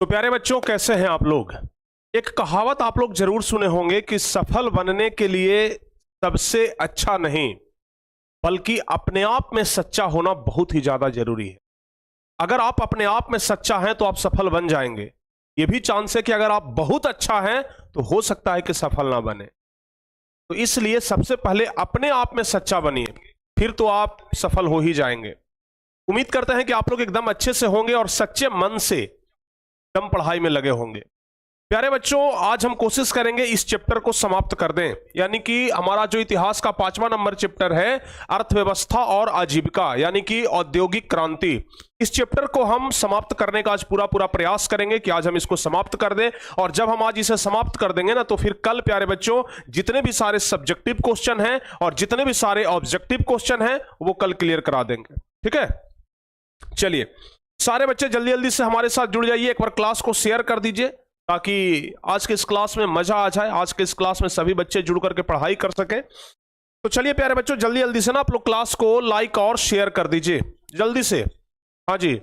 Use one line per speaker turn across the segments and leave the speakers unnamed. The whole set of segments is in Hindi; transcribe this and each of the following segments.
तो प्यारे बच्चों, कैसे हैं आप लोग। एक कहावत आप लोग जरूर सुने होंगे कि सफल बनने के लिए सबसे अच्छा नहीं बल्कि अपने आप में सच्चा होना बहुत ही ज्यादा जरूरी है। अगर आप अपने आप में सच्चा हैं तो आप सफल बन जाएंगे। यह भी चांस है कि अगर आप बहुत अच्छा हैं तो हो सकता है कि सफल ना बने। तो इसलिए सबसे पहले अपने आप में सच्चा बनिए, फिर तो आप सफल हो ही जाएंगे। उम्मीद करते हैं कि आप लोग एकदम अच्छे से होंगे और सच्चे मन से एकदम पढ़ाई में लगे होंगे। प्यारे बच्चों, आज हम कोशिश करेंगे इस चैप्टर को समाप्त कर दें, यानी कि हमारा जो इतिहास का 5वां नंबर चैप्टर है, अर्थव्यवस्था और आजीविका यानी कि औद्योगिक क्रांति, इस चैप्टर को हम समाप्त करने का आज पूरा प्रयास करेंगे कि आज हम इसको समाप्त कर दें। और जब हम आज इसे समाप्त कर देंगे ना, तो फिर कल प्यारे बच्चों जितने भी सारे सब्जेक्टिव क्वेश्चन हैं और जितने भी सारे ऑब्जेक्टिव क्वेश्चन हैं वो कल क्लियर करा देंगे। ठीक है, चलिए सारे बच्चे जल्दी जल्दी से हमारे साथ जुड़ जाइए। एक बार क्लास को शेयर कर दीजिए ताकि आज के इस क्लास में मजा आ जाए, आज के इस क्लास में सभी बच्चे जुड़ करके पढ़ाई कर सकें। तो चलिए प्यारे बच्चों, जल्दी जल्दी से ना आप लोग क्लास को लाइक और शेयर कर दीजिए जल्दी से। हाँ जी,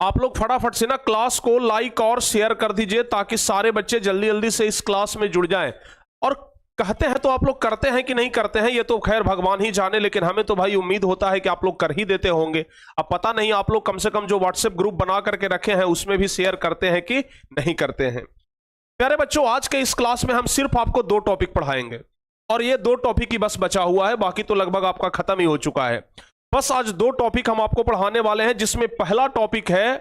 आप लोग फटाफट से ना क्लास को लाइक और शेयर कर दीजिए ताकि सारे बच्चे जल्दी जल्दी से इस क्लास में जुड़ जाएं। और कहते हैं तो आप लोग करते हैं कि नहीं करते हैं ये तो खैर भगवान ही जाने, लेकिन हमें तो भाई उम्मीद होता है कि आप लोग कर ही देते होंगे। अब पता नहीं आप लोग कम से कम जो व्हाट्सएप ग्रुप बना करके रखे हैं उसमें भी शेयर करते हैं कि नहीं करते हैं। प्यारे बच्चों, आज के इस क्लास में हम सिर्फ आपको 2 टॉपिक पढ़ाएंगे और ये 2 टॉपिक ही बस बचा हुआ है, बाकी तो लगभग आपका खत्म ही हो चुका है। बस आज 2 टॉपिक हम आपको पढ़ाने वाले हैं, जिसमें पहला टॉपिक है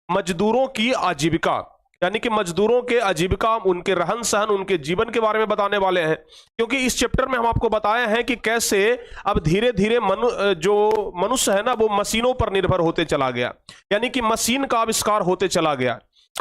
मजदूरों की आजीविका, यानी कि मजदूरों के आजीविका, उनके रहन सहन, उनके जीवन के बारे में बताने वाले हैं। क्योंकि इस चैप्टर में हम आपको बताए हैं कि कैसे अब धीरे धीरे जो मनुष्य है ना वो मशीनों पर निर्भर होते चला गया, यानी कि मशीन का आविष्कार होते चला गया।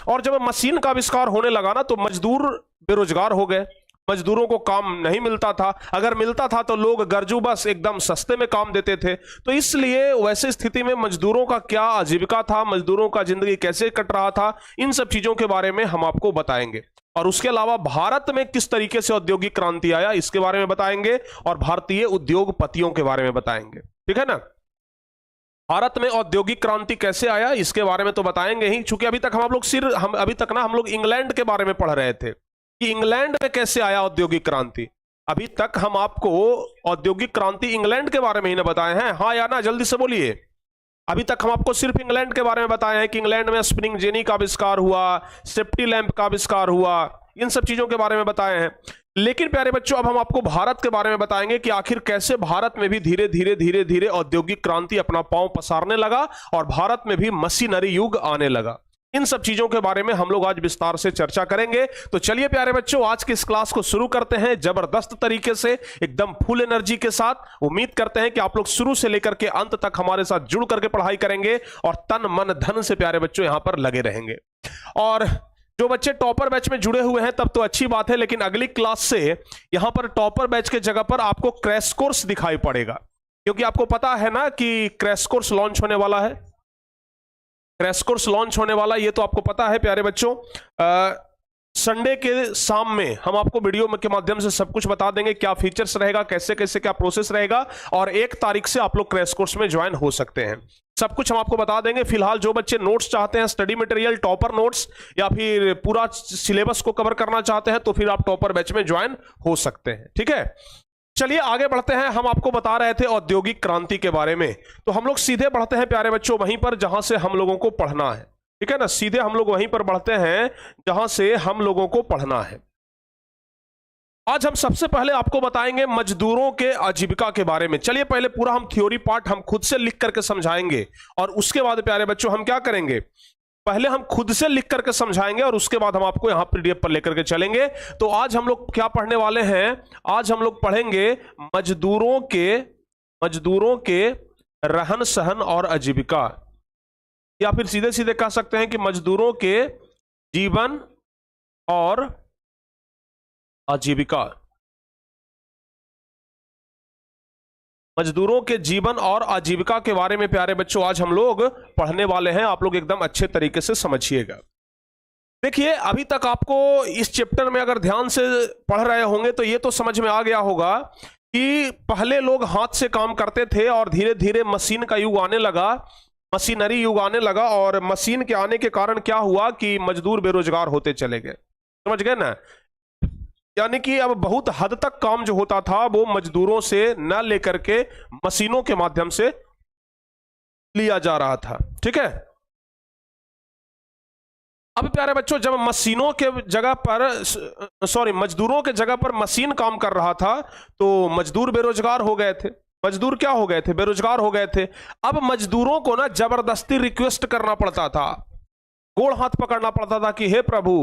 और जब मशीन का आविष्कार होने लगा ना तो मजदूर बेरोजगार हो गए, मजदूरों को काम नहीं मिलता था, अगर मिलता था तो लोग गरजू बस एकदम सस्ते में काम देते थे। तो इसलिए वैसे स्थिति में मजदूरों का क्या आजीविका था, मजदूरों का जिंदगी कैसे कट रहा था, इन सब चीजों के बारे में हम आपको बताएंगे। और उसके अलावा भारत में किस तरीके से औद्योगिक क्रांति आया इसके बारे में बताएंगे और भारतीय उद्योगपतियों के बारे में बताएंगे। ठीक है ना, भारत में औद्योगिक क्रांति कैसे आया इसके बारे में तो बताएंगे ही, चूंकि अभी तक हम लोग इंग्लैंड के बारे में पढ़ रहे थे कि इंग्लैंड में कैसे आया औद्योगिक क्रांति। अभी तक हम आपको औद्योगिक क्रांति इंग्लैंड के बारे में ही ना बताए हैं, हाँ या ना, जल्दी से बोलिए। अभी तक हम आपको सिर्फ इंग्लैंड के बारे में बताए हैं कि इंग्लैंड में स्प्रिंग जेनी का आविष्कार हुआ, सेफ्टी लैंप का आविष्कार हुआ, इन सब चीजों के बारे में बताए हैं। लेकिन प्यारे बच्चों, अब हम आपको भारत के बारे में बताएंगे कि आखिर कैसे भारत में भी धीरे धीरे औद्योगिक क्रांति अपना पांव पसारने लगा और भारत में भी मशीनरी युग आने लगा। इन सब चीजों के बारे में हम लोग आज विस्तार से चर्चा करेंगे। तो चलिए प्यारे बच्चों, आज की इस क्लास को शुरू करते हैं जबरदस्त तरीके से, एकदम फुल एनर्जी के साथ। उम्मीद करते हैं कि आप लोग शुरू से लेकर के अंत तक हमारे साथ जुड़ करके पढ़ाई करेंगे और तन मन धन से प्यारे बच्चों यहां पर लगे रहेंगे। और जो बच्चे टॉपर बैच में जुड़े हुए हैं तब तो अच्छी बात है, लेकिन अगली क्लास से यहां पर टॉपर बैच के जगह पर आपको क्रैश कोर्स दिखाई पड़ेगा, क्योंकि आपको पता है ना कि क्रैश कोर्स लॉन्च होने वाला है। क्रैश कोर्स लॉन्च होने वाला, ये तो आपको पता है प्यारे बच्चों। संडे के शाम में हम आपको वीडियो के माध्यम से सब कुछ बता देंगे, क्या फीचर्स रहेगा, कैसे कैसे क्या प्रोसेस रहेगा, और 1 तारीख से आप लोग क्रैश कोर्स में ज्वाइन हो सकते हैं। सब कुछ हम आपको बता देंगे। फिलहाल जो बच्चे नोट्स चाहते हैं, स्टडी मटेरियल, टॉपर नोट्स, या फिर पूरा सिलेबस को कवर करना चाहते हैं, तो फिर आप टॉपर बैच में ज्वाइन हो सकते हैं। ठीक है, चलिए आगे बढ़ते हैं। हम आपको बता रहे थे औद्योगिक क्रांति के बारे में, तो हम लोग सीधे बढ़ते हैं प्यारे बच्चों वहीं पर जहां से हम लोगों को पढ़ना है। ठीक है ना, सीधे हम लोग वहीं पर बढ़ते हैं जहां से हम लोगों को पढ़ना है। आज हम सबसे पहले आपको बताएंगे मजदूरों के आजीविका के बारे में। चलिए पहले पूरा हम थ्योरी पार्ट हम खुद से लिख करके समझाएंगे और उसके बाद प्यारे बच्चों हम क्या करेंगे, पहले हम खुद से लिख करके समझाएंगे और उसके बाद हम आपको यहां पीडीएफ पर लेकर के चलेंगे। तो आज हम लोग क्या पढ़ने वाले हैं, आज हम लोग पढ़ेंगे मजदूरों के रहन सहन और आजीविका, या फिर सीधे सीधे कह सकते हैं कि मजदूरों के जीवन और आजीविका। मजदूरों के जीवन और आजीविका के बारे में प्यारे बच्चों आज हम लोग पढ़ने वाले हैं। आप लोग एकदम अच्छे तरीके से समझिएगा। देखिए, अभी तक आपको इस चैप्टर में अगर ध्यान से पढ़ रहे होंगे तो ये तो समझ में आ गया होगा कि पहले लोग हाथ से काम करते थे और धीरे धीरे मशीन का युग आने लगा। मशीनरी युग आने लगा और मशीन के आने के कारण क्या हुआ कि मजदूर बेरोजगार होते चले गए। समझ गए ना? यानी कि अब बहुत हद तक काम जो होता था वो मजदूरों से न लेकर के मशीनों के माध्यम से लिया जा रहा था। ठीक है, अब प्यारे बच्चों जब मशीनों के जगह पर मजदूरों के जगह पर मशीन काम कर रहा था तो मजदूर बेरोजगार हो गए थे। मजदूर क्या हो गए थे? बेरोजगार हो गए थे। अब मजदूरों को ना जबरदस्ती रिक्वेस्ट करना पड़ता था, गोड़ हाथ पकड़ना पड़ता था कि हे प्रभु,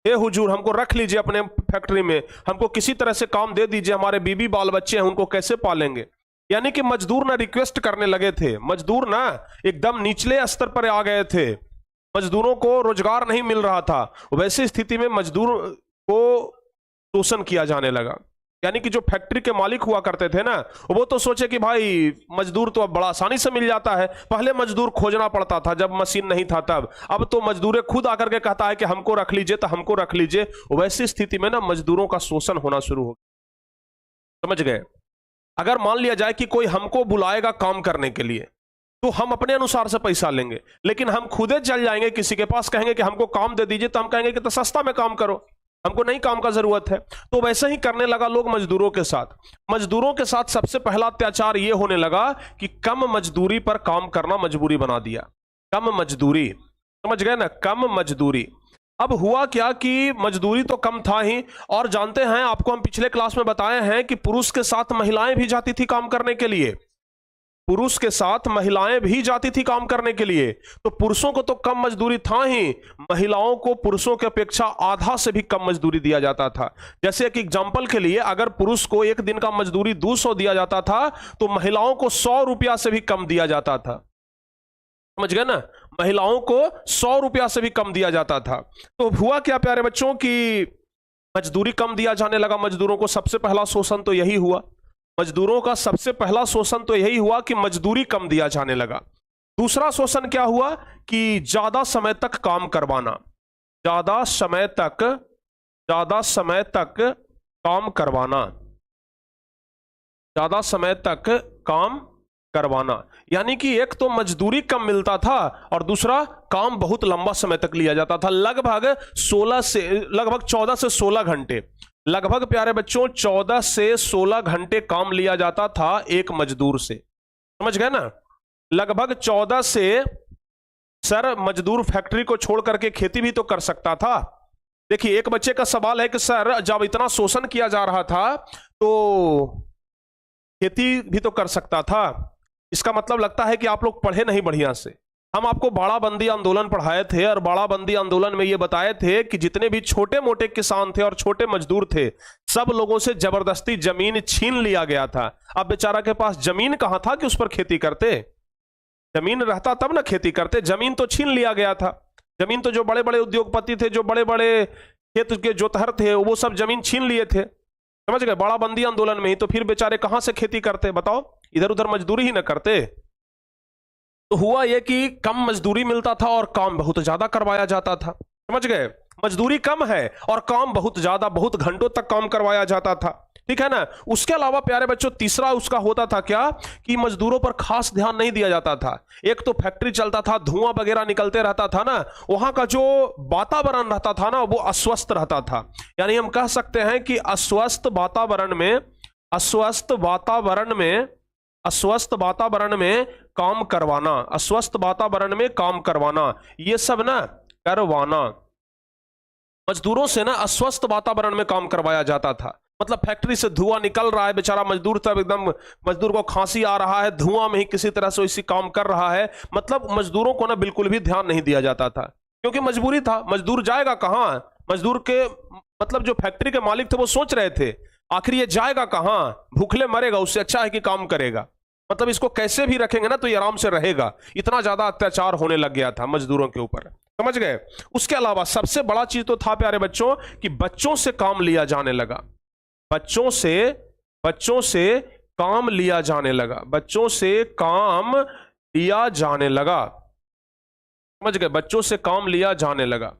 हे हुजूर, हमको रख लीजिए अपने फैक्ट्री में, हमको किसी तरह से काम दे दीजिए, हमारे बीबी बाल बच्चे हैं उनको कैसे पालेंगे। यानी कि मजदूर ना रिक्वेस्ट करने लगे थे, मजदूर ना एकदम निचले स्तर पर आ गए थे, मजदूरों को रोजगार नहीं मिल रहा था। वैसी स्थिति में मजदूर को शोषण किया जाने लगा। यानी कि जो फैक्ट्री के मालिक हुआ करते थे ना, वो तो सोचे कि भाई मजदूर तो अब बड़ा आसानी से मिल जाता है, पहले मजदूर खोजना पड़ता था जब मशीन नहीं था तब, अब तो मजदूर खुद आकर के कहता है कि हमको रख लीजिए तो हमको रख लीजिए। वैसी स्थिति में ना मजदूरों का शोषण होना शुरू हो गया। समझ गए? अगर मान लिया जाए कि कोई हमको बुलाएगा काम करने के लिए तो हम अपने अनुसार से पैसा लेंगे, लेकिन हम खुदे चल जाएंगे किसी के पास, कहेंगे कि हमको काम दे दीजिए, तो हम कहेंगे कि तो सस्ता में काम करो, हमको नहीं काम का जरूरत है। तो वैसे ही करने लगा लोग मजदूरों के साथ। मजदूरों के साथ सबसे पहला अत्याचार यह होने लगा कि कम मजदूरी पर काम करना मजबूरी बना दिया। कम मजदूरी, समझ गए ना? कम मजदूरी। अब हुआ क्या कि मजदूरी तो कम था ही, और जानते हैं आपको हम पिछले क्लास में बताए हैं कि पुरुष के साथ महिलाएं भी जाती थी काम करने के लिए, पुरुष के साथ महिलाएं भी जाती थी काम करने के लिए। तो पुरुषों को तो कम मजदूरी था ही, महिलाओं को पुरुषों की अपेक्षा आधा से भी कम मजदूरी दिया जाता था। जैसे एक एग्जांपल के लिए, अगर पुरुष को एक दिन का मजदूरी 200 दिया जाता था तो महिलाओं को 100 रुपया से भी कम दिया जाता था। समझ गए ना? महिलाओं को 100 रुपया से भी कम दिया जाता था। तो हुआ क्या प्यारे बच्चों कि मजदूरी कम दिया जाने लगा मजदूरों को। सबसे पहला शोषण तो यही हुआ, मजदूरों का सबसे पहला शोषण तो यही हुआ कि मजदूरी कम दिया जाने लगा। दूसरा शोषण क्या हुआ कि ज्यादा समय तक काम करवाना, ज्यादा समय तक काम करवाना, ज्यादा समय तक काम करवाना। यानी कि एक तो मजदूरी कम मिलता था और दूसरा काम बहुत लंबा समय तक लिया जाता था, लगभग 14 से 16 घंटे, लगभग प्यारे बच्चों 14 से 16 घंटे काम लिया जाता था एक मजदूर से। समझ गए ना? लगभग 14 से, सर मजदूर फैक्ट्री को छोड़ करके खेती भी तो कर सकता था। देखिए एक बच्चे का सवाल है कि सर जब इतना शोषण किया जा रहा था तो खेती भी तो कर सकता था। इसका मतलब लगता है कि आप लोग पढ़े नहीं बढ़िया से। हम आपको बाड़ाबंदी आंदोलन पढ़ाए थे और बाड़ाबंदी आंदोलन में ये बताए थे कि जितने भी छोटे मोटे किसान थे और छोटे मजदूर थे, सब लोगों से जबरदस्ती जमीन छीन लिया गया था। अब बेचारा के पास जमीन कहां था कि उस पर खेती करते? जमीन रहता तब ना खेती करते, जमीन तो छीन लिया गया था। जमीन तो जो बड़े बड़े उद्योगपति थे, जो बड़े बड़े खेत के जोतहर थे, वो सब जमीन छीन लिए थे। समझ गए? बाड़ाबंदी आंदोलन में ही तो फिर बेचारे कहां से खेती करते बताओ? इधर उधर मजदूरी ही ना करते। तो हुआ यह कि कम मजदूरी मिलता था और काम बहुत ज्यादा करवाया जाता था। समझ गए? मजदूरी कम है और काम बहुत ज्यादा, बहुत घंटों तक काम करवाया जाता था। ठीक है ना? उसके अलावा प्यारे बच्चों तीसरा उसका होता था क्या कि मजदूरों पर खास ध्यान नहीं दिया जाता था। एक तो फैक्ट्री चलता था, धुआं वगैरह निकलते रहता था ना, वहां का जो वातावरण रहता था ना वो अस्वस्थ रहता था। यानी हम कह सकते हैं कि अस्वस्थ वातावरण में काम करवाना, अस्वस्थ वातावरण में काम करवाना, ये सब ना करवाना, मजदूरों से ना अस्वस्थ वातावरण में काम करवाया जाता था। मतलब फैक्ट्री से धुआं निकल रहा है, बेचारा मजदूर तब एकदम, मजदूर को खांसी आ रहा है, धुआं में ही किसी तरह से इसी काम कर रहा है। मतलब मजदूरों को ना बिल्कुल भी ध्यान नहीं दिया जाता था, क्योंकि मजबूरी था। मजदूर जाएगा कहां? मजदूर के मतलब जो फैक्ट्री के मालिक थे वो सोच रहे थे आखिर ये जाएगा कहां, भूखले मरेगा, उससे अच्छा है कि काम करेगा। मतलब इसको कैसे भी रखेंगे ना तो ये आराम से रहेगा। इतना ज्यादा अत्याचार होने लग गया था मजदूरों के ऊपर। समझ गए? उसके अलावा सबसे बड़ा चीज तो था प्यारे बच्चों कि बच्चों से काम लिया जाने लगा। बच्चों से काम लिया जाने लगा, बच्चों से काम लिया जाने लगा। समझ गए? बच्चों से काम लिया जाने लगा,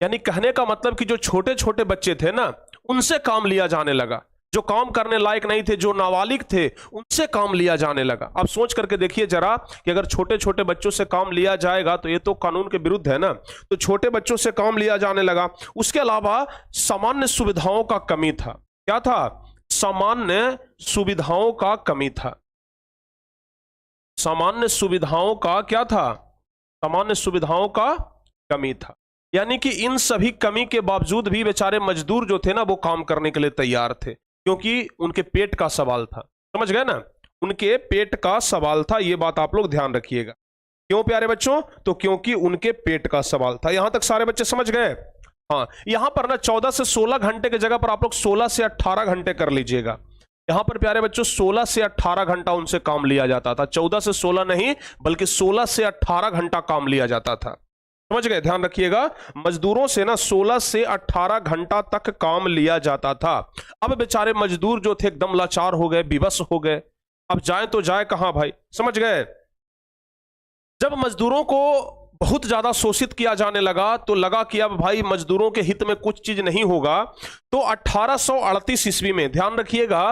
यानी कहने का मतलब कि जो छोटे छोटे बच्चे थे ना उनसे काम लिया जाने लगा। जो काम करने लायक नहीं थे, जो नाबालिग थे, उनसे काम लिया जाने लगा। अब सोच करके देखिए जरा कि अगर छोटे छोटे बच्चों से काम लिया जाएगा तो ये तो कानून के विरुद्ध है ना। तो छोटे बच्चों से काम लिया जाने लगा। उसके अलावा सामान्य सुविधाओं का कमी था। क्या था? सामान्य सुविधाओं का कमी था। सामान्य सुविधाओं का क्या था? सामान्य सुविधाओं का कमी था। यानी कि इन सभी कमी के बावजूद भी बेचारे मजदूर जो थे ना वो काम करने के लिए तैयार थे, क्योंकि उनके पेट का सवाल था। समझ गए ना? उनके पेट का सवाल था। ये बात आप लोग ध्यान रखिएगा। क्यों प्यारे बच्चों? तो क्योंकि उनके पेट का सवाल था। यहां तक सारे बच्चे समझ गए? हाँ, यहां पर ना 14 से 16 घंटे की जगह पर आप लोग 16 से 18 घंटे कर लीजिएगा। यहां पर प्यारे बच्चों 16 से 18 घंटा उनसे काम लिया जाता था। 14 से 16 नहीं, बल्कि 16 से 18 घंटा काम लिया जाता था। समझ गए? ध्यान रखिएगा, मजदूरों से ना 16 से 18 घंटा तक काम लिया जाता था। अब बेचारे मजदूर जो थे एकदम लाचार हो गए, विवश हो गए। अब जाए तो जाए कहां भाई? समझ गए? जब मजदूरों को बहुत ज्यादा शोषित किया जाने लगा तो लगा कि अब भाई मजदूरों के हित में कुछ चीज नहीं होगा। तो 1838 ईस्वी में, ध्यान रखिएगा,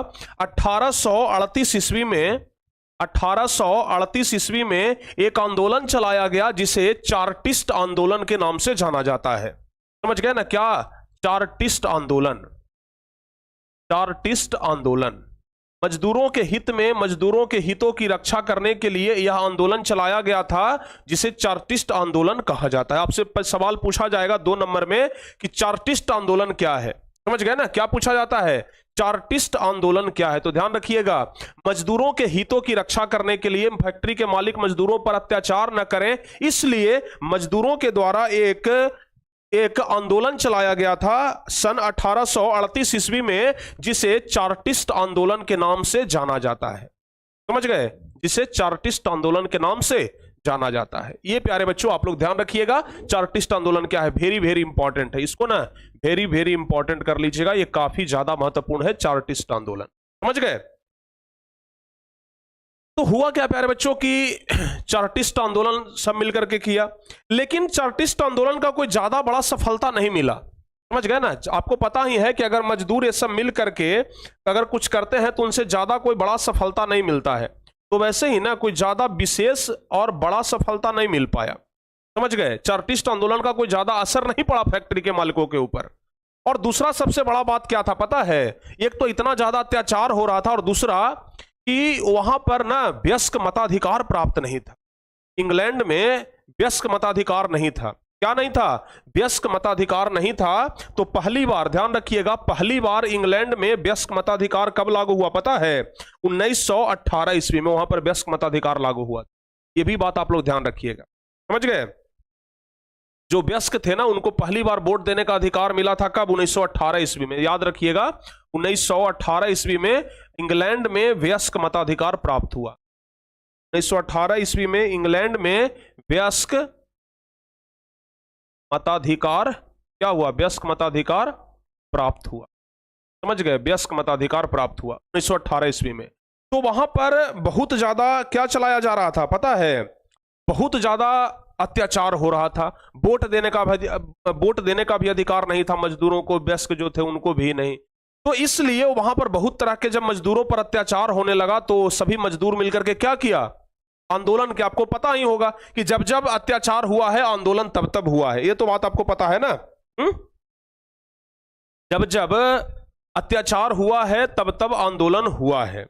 1838 ईस्वी में 1838 ईस्वी में एक आंदोलन चलाया गया जिसे चार्टिस्ट आंदोलन के नाम से जाना जाता है। समझ गए ना? क्या? चार्टिस्ट आंदोलन। चार्टिस्ट आंदोलन मजदूरों के हित में, मजदूरों के हितों की रक्षा करने के लिए यह आंदोलन चलाया गया था जिसे चार्टिस्ट आंदोलन कहा जाता है। आपसे सवाल पूछा जाएगा 2 नंबर में कि चार्टिस्ट आंदोलन क्या है। समझ गए ना? क्या पूछा जाता है? चार्टिस्ट आंदोलन क्या है? तो ध्यान रखिएगा, मजदूरों के हितों की रक्षा करने के लिए, फैक्ट्री के मालिक मजदूरों पर अत्याचार न करें, इसलिए मजदूरों के द्वारा एक आंदोलन चलाया गया था सन 1838 ईस्वी में, जिसे चार्टिस्ट आंदोलन के नाम से जाना जाता है। समझ गए? जिसे चार्टिस्ट आंदोलन के नाम से जाना जाता है। ये प्यारे बच्चों आप लोग ध्यान रखिएगा, चार्टिस्ट आंदोलन क्या है, वेरी वेरी इंपॉर्टेंट है। इसको ना वेरी वेरी इंपॉर्टेंट कर लीजिएगा, ये काफी ज्यादा महत्वपूर्ण है, चार्टिस्ट आंदोलन। समझ गए? तो हुआ क्या प्यारे बच्चों कि चार्टिस्ट आंदोलन सब मिलकर के किया, लेकिन चार्टिस्ट आंदोलन का कोई ज्यादा बड़ा सफलता नहीं मिला। समझ गए ना? आपको पता ही है कि अगर मजदूर ये सब मिल करके अगर कुछ करते हैं तो उनसे ज्यादा कोई बड़ा सफलता नहीं मिलता है। तो वैसे ही ना कोई ज्यादा विशेष और बड़ा सफलता नहीं मिल पाया। समझ गए? चार्टिस्ट आंदोलन का कोई ज्यादा असर नहीं पड़ा फैक्ट्री के मालिकों के ऊपर। और दूसरा सबसे बड़ा बात क्या था पता है? एक तो इतना ज्यादा अत्याचार हो रहा था, और दूसरा कि वहां पर ना वयस्क मताधिकार प्राप्त नहीं था। इंग्लैंड में वयस्क मताधिकार नहीं था। क्या नहीं था? वयस्क मताधिकार नहीं था। तो पहली बार, ध्यान रखिएगा, पहली बार इंग्लैंड में वयस्क मताधिकार कब लागू हुआ पता है? 1918 ईस्वी में वहां पर वयस्क मताधिकार लागू हुआ। यह भी बात आप लोग ध्यान रखिएगा। समझ गए? जो वयस्क थे ना उनको पहली बार वोट देने का अधिकार मिला था कब? 1918 ईस्वी में। याद रखिएगा, 1918 ईस्वी में इंग्लैंड में वयस्क मताधिकार प्राप्त हुआ। 1918 ईस्वी में इंग्लैंड में वयस्क मताधिकार क्या हुआ? वयस्क मताधिकार प्राप्त हुआ। समझ गए? वयस्क मताधिकार प्राप्त हुआ 1918 ईस्वी में। तो वहां पर बहुत ज्यादा क्या चलाया जा रहा था पता है? बहुत ज्यादा अत्याचार हो रहा था। वोट देने का भी अधिकार नहीं था मजदूरों को, वयस्क जो थे उनको भी नहीं। तो इसलिए वहां पर बहुत तरह के जब मजदूरों पर अत्याचार होने लगा तो सभी मजदूर मिलकर के क्या किया? आंदोलन किया। आपको पता ही होगा कि जब जब अत्याचार हुआ है आंदोलन तब तब हुआ है। ये तो बात आपको पता है ना? जब जब अत्याचार हुआ है तब तब आंदोलन हुआ है।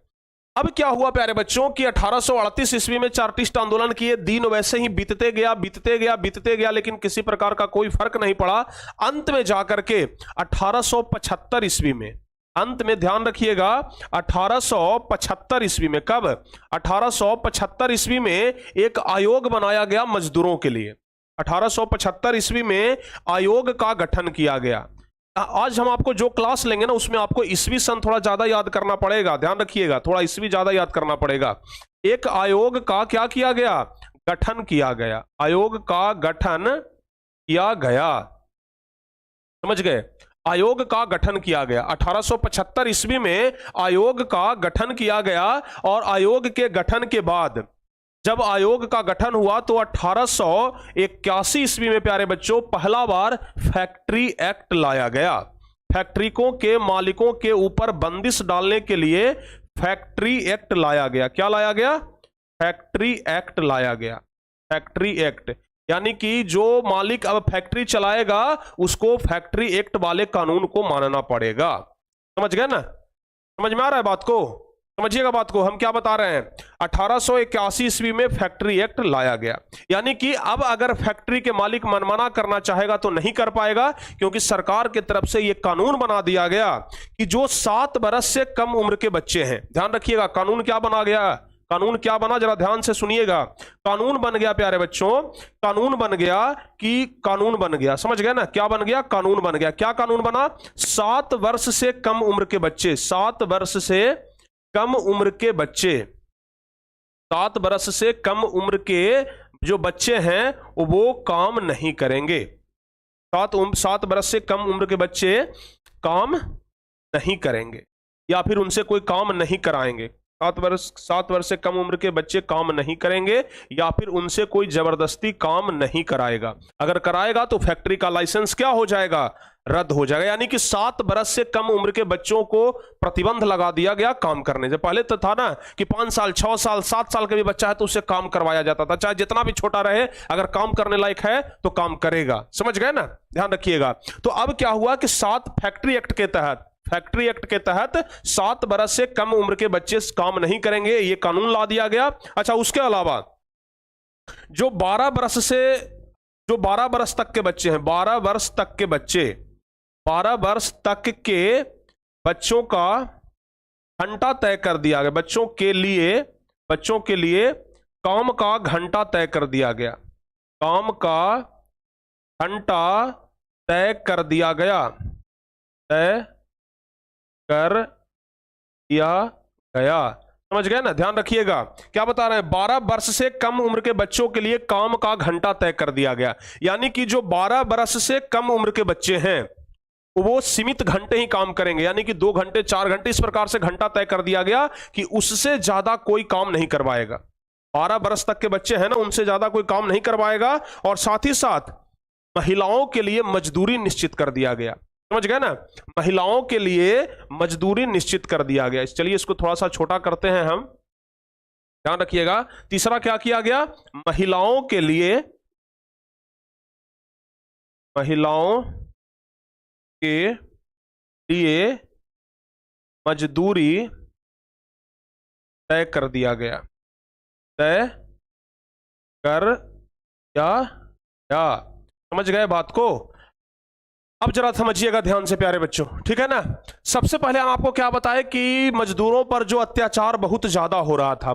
अब क्या हुआ प्यारे बच्चों कि 1838 ईस्वी में चार्टिस्ट आंदोलन किए, दिन वैसे ही बीतते गया, लेकिन किसी प्रकार का कोई फर्क नहीं पड़ा। अंत में जाकर के 1875 ईस्वी में, अंत में ध्यान रखिएगा 1875 ईस्वी में, कब? 1875 ईस्वी में एक आयोग बनाया गया मजदूरों के लिए। 1875 ईस्वी में आयोग का गठन किया गया। आज हम आपको जो क्लास लेंगे ना उसमें आपको ईस्वी सन थोड़ा ज्यादा याद करना पड़ेगा। ध्यान रखिएगा, थोड़ा ईस्वी ज्यादा याद करना पड़ेगा। एक आयोग का क्या किया गया? गठन किया गया। आयोग का गठन किया गया। समझ गए? आयोग का गठन किया गया 1875 ईस्वी में। आयोग का गठन किया गया, और आयोग के गठन के बाद जब आयोग का गठन हुआ तो 1881 ईस्वी में प्यारे बच्चों पहला बार फैक्ट्री एक्ट लाया गया। फैक्ट्रिकों के मालिकों के ऊपर बंदिश डालने के लिए फैक्ट्री एक्ट लाया गया। क्या लाया गया? फैक्ट्री एक्ट लाया गया। फैक्ट्री एक्ट यानी कि जो मालिक अब फैक्ट्री चलाएगा उसको फैक्ट्री एक्ट वाले कानून को मानना पड़ेगा। समझ गए ना? समझ में आ रहा है बात को? समझिएगा बात को। हम क्या बता रहे हैं, 1881 ईस्वी में फैक्ट्री एक्ट लाया गया। यानी कि अब अगर फैक्ट्री के मालिक मनमाना करना चाहेगा तो नहीं कर पाएगा, क्योंकि सरकार की तरफ से यह कानून बना दिया गया कि जो 7 बरस से कम उम्र के बच्चे हैं, ध्यान रखिएगा कानून क्या बना गया, कानून क्या बना, जरा ध्यान से सुनिएगा। कानून बन गया प्यारे बच्चों, कानून बन गया कि कानून बन गया, समझ गए ना? क्या बन गया? कानून बन गया। क्या कानून बना? 7 वर्ष से कम उम्र के बच्चे, 7 वर्ष से कम उम्र के बच्चे, 7 वर्ष से कम उम्र के जो बच्चे हैं वो काम नहीं करेंगे। 7 वर्ष से कम उम्र के बच्चे काम नहीं करेंगे या फिर उनसे कोई काम नहीं कराएंगे। 7 वर्ष से कम उम्र के बच्चे काम नहीं करेंगे या फिर उनसे कोई जबरदस्ती काम नहीं कराएगा। अगर कराएगा तो फैक्ट्री का लाइसेंस क्या हो जाएगा? रद्द हो जाएगा। यानी कि 7 बरस से कम उम्र के बच्चों को प्रतिबंध लगा दिया गया काम करने से। पहले तो था ना कि 5 साल 6 साल 7 साल का भी बच्चा है तो उससे काम करवाया जाता था, चाहे जितना भी छोटा रहे, अगर काम करने लायक है तो काम करेगा। समझ गए ना? ध्यान रखिएगा। तो अब क्या हुआ कि 7 फैक्ट्री एक्ट के तहत, फैक्ट्री एक्ट के तहत 7 बरस से कम उम्र के बच्चे काम नहीं करेंगे, यह कानून ला दिया गया। अच्छा, उसके अलावा जो 12 वर्ष तक के बच्चे हैं, 12 वर्ष तक के बच्चे, 12 वर्ष तक के बच्चों का घंटा तय कर दिया गया। बच्चों के लिए काम का घंटा तय कर दिया गया। काम का घंटा तय कर दिया गया, तय कर दिया गया। समझ गए ना? ध्यान रखिएगा क्या बता रहे हैं, 12 वर्ष से कम उम्र के बच्चों के लिए काम का घंटा तय कर दिया गया। यानी कि जो 12 वर्ष से कम उम्र के बच्चे हैं वो सीमित घंटे ही काम करेंगे, यानी कि 2 घंटे 4 घंटे, इस प्रकार से घंटा तय कर दिया गया कि उससे ज्यादा कोई काम नहीं करवाएगा। 12 वर्ष तक के बच्चे हैं ना, उनसे ज्यादा कोई काम नहीं करवाएगा। और साथ ही साथ महिलाओं के लिए मजदूरी निश्चित कर दिया गया। समझ गए ना? महिलाओं के लिए मजदूरी निश्चित कर दिया गया। चलिए इसको थोड़ा सा छोटा करते हैं हम, ध्यान रखिएगा। तीसरा क्या किया गया? महिलाओं के लिए मजदूरी तय कर दिया गया, तय कर दिया गया। समझ गए बात को? अब जरा समझिएगा ध्यान से प्यारे बच्चों, ठीक है ना? सबसे पहले हम आपको क्या बताएं कि मजदूरों पर जो अत्याचार बहुत ज्यादा हो रहा था,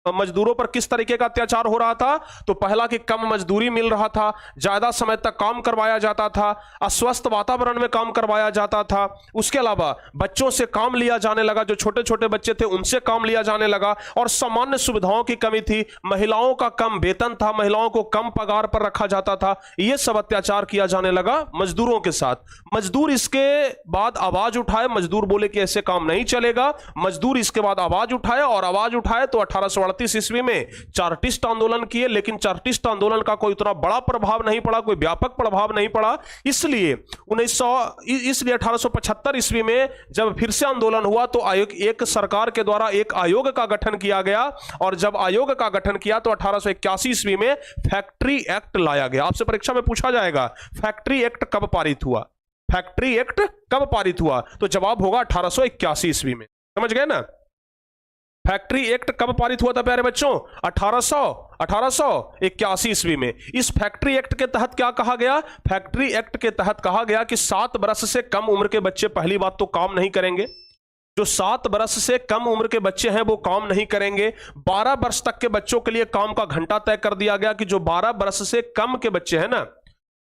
मजदूरों पर किस तरीके का अत्याचार हो रहा था? तो पहला कि कम मजदूरी मिल रहा था, ज्यादा समय तक काम करवाया जाता था, अस्वस्थ वातावरण में काम करवाया जाता था। उसके अलावा बच्चों से काम लिया जाने लगा, जो छोटे छोटे बच्चे थे उनसे काम लिया जाने लगा, और सामान्य सुविधाओं की कमी थी। महिलाओं का कम वेतन था, महिलाओं को कम पगार पर रखा जाता था। यह सब अत्याचार किया जाने लगा मजदूरों के साथ। मजदूर इसके बाद आवाज उठाए, मजदूर बोले कि ऐसे काम नहीं चलेगा। मजदूर इसके बाद आवाज उठाए, और आवाज उठाए तो 1838 ईस्वी में चार्टिस्ट आंदोलन किए, लेकिन चार्टिस्ट आंदोलन का कोई उतना बड़ा प्रभाव नहीं पड़ा, कोई व्यापक प्रभाव नहीं पड़ा। इसलिए 1875 ईस्वी में जब फिर से आंदोलन हुआ तो एक सरकार के द्वारा एक आयोग का गठन किया गया, और जब आयोग का गठन किया तो 1881 ईस्वी में फैक्ट्री एक्ट लाया गया। आपसे परीक्षा में पूछा जाएगा फैक्ट्री एक्ट कब पारित हुआ, फैक्ट्री एक्ट कब पारित हुआ? तो जवाब होगा 1881 ईस्वी में। समझ गए ना? फैक्ट्री एक्ट कब पारित हुआ था प्यारे बच्चों? 1881 ईस्वी में। इस फैक्ट्री एक्ट के तहत क्या कहा गया? फैक्ट्री एक्ट के तहत कहा गया कि 7 वर्ष से कम उम्र के बच्चे पहली बात तो काम नहीं करेंगे। जो 7 वर्ष से कम उम्र के बच्चे हैं वो काम नहीं करेंगे। 12 वर्ष तक के बच्चों के लिए काम का घंटा तय कर दिया गया कि जो 12 वर्ष से कम के बच्चे हैं ना,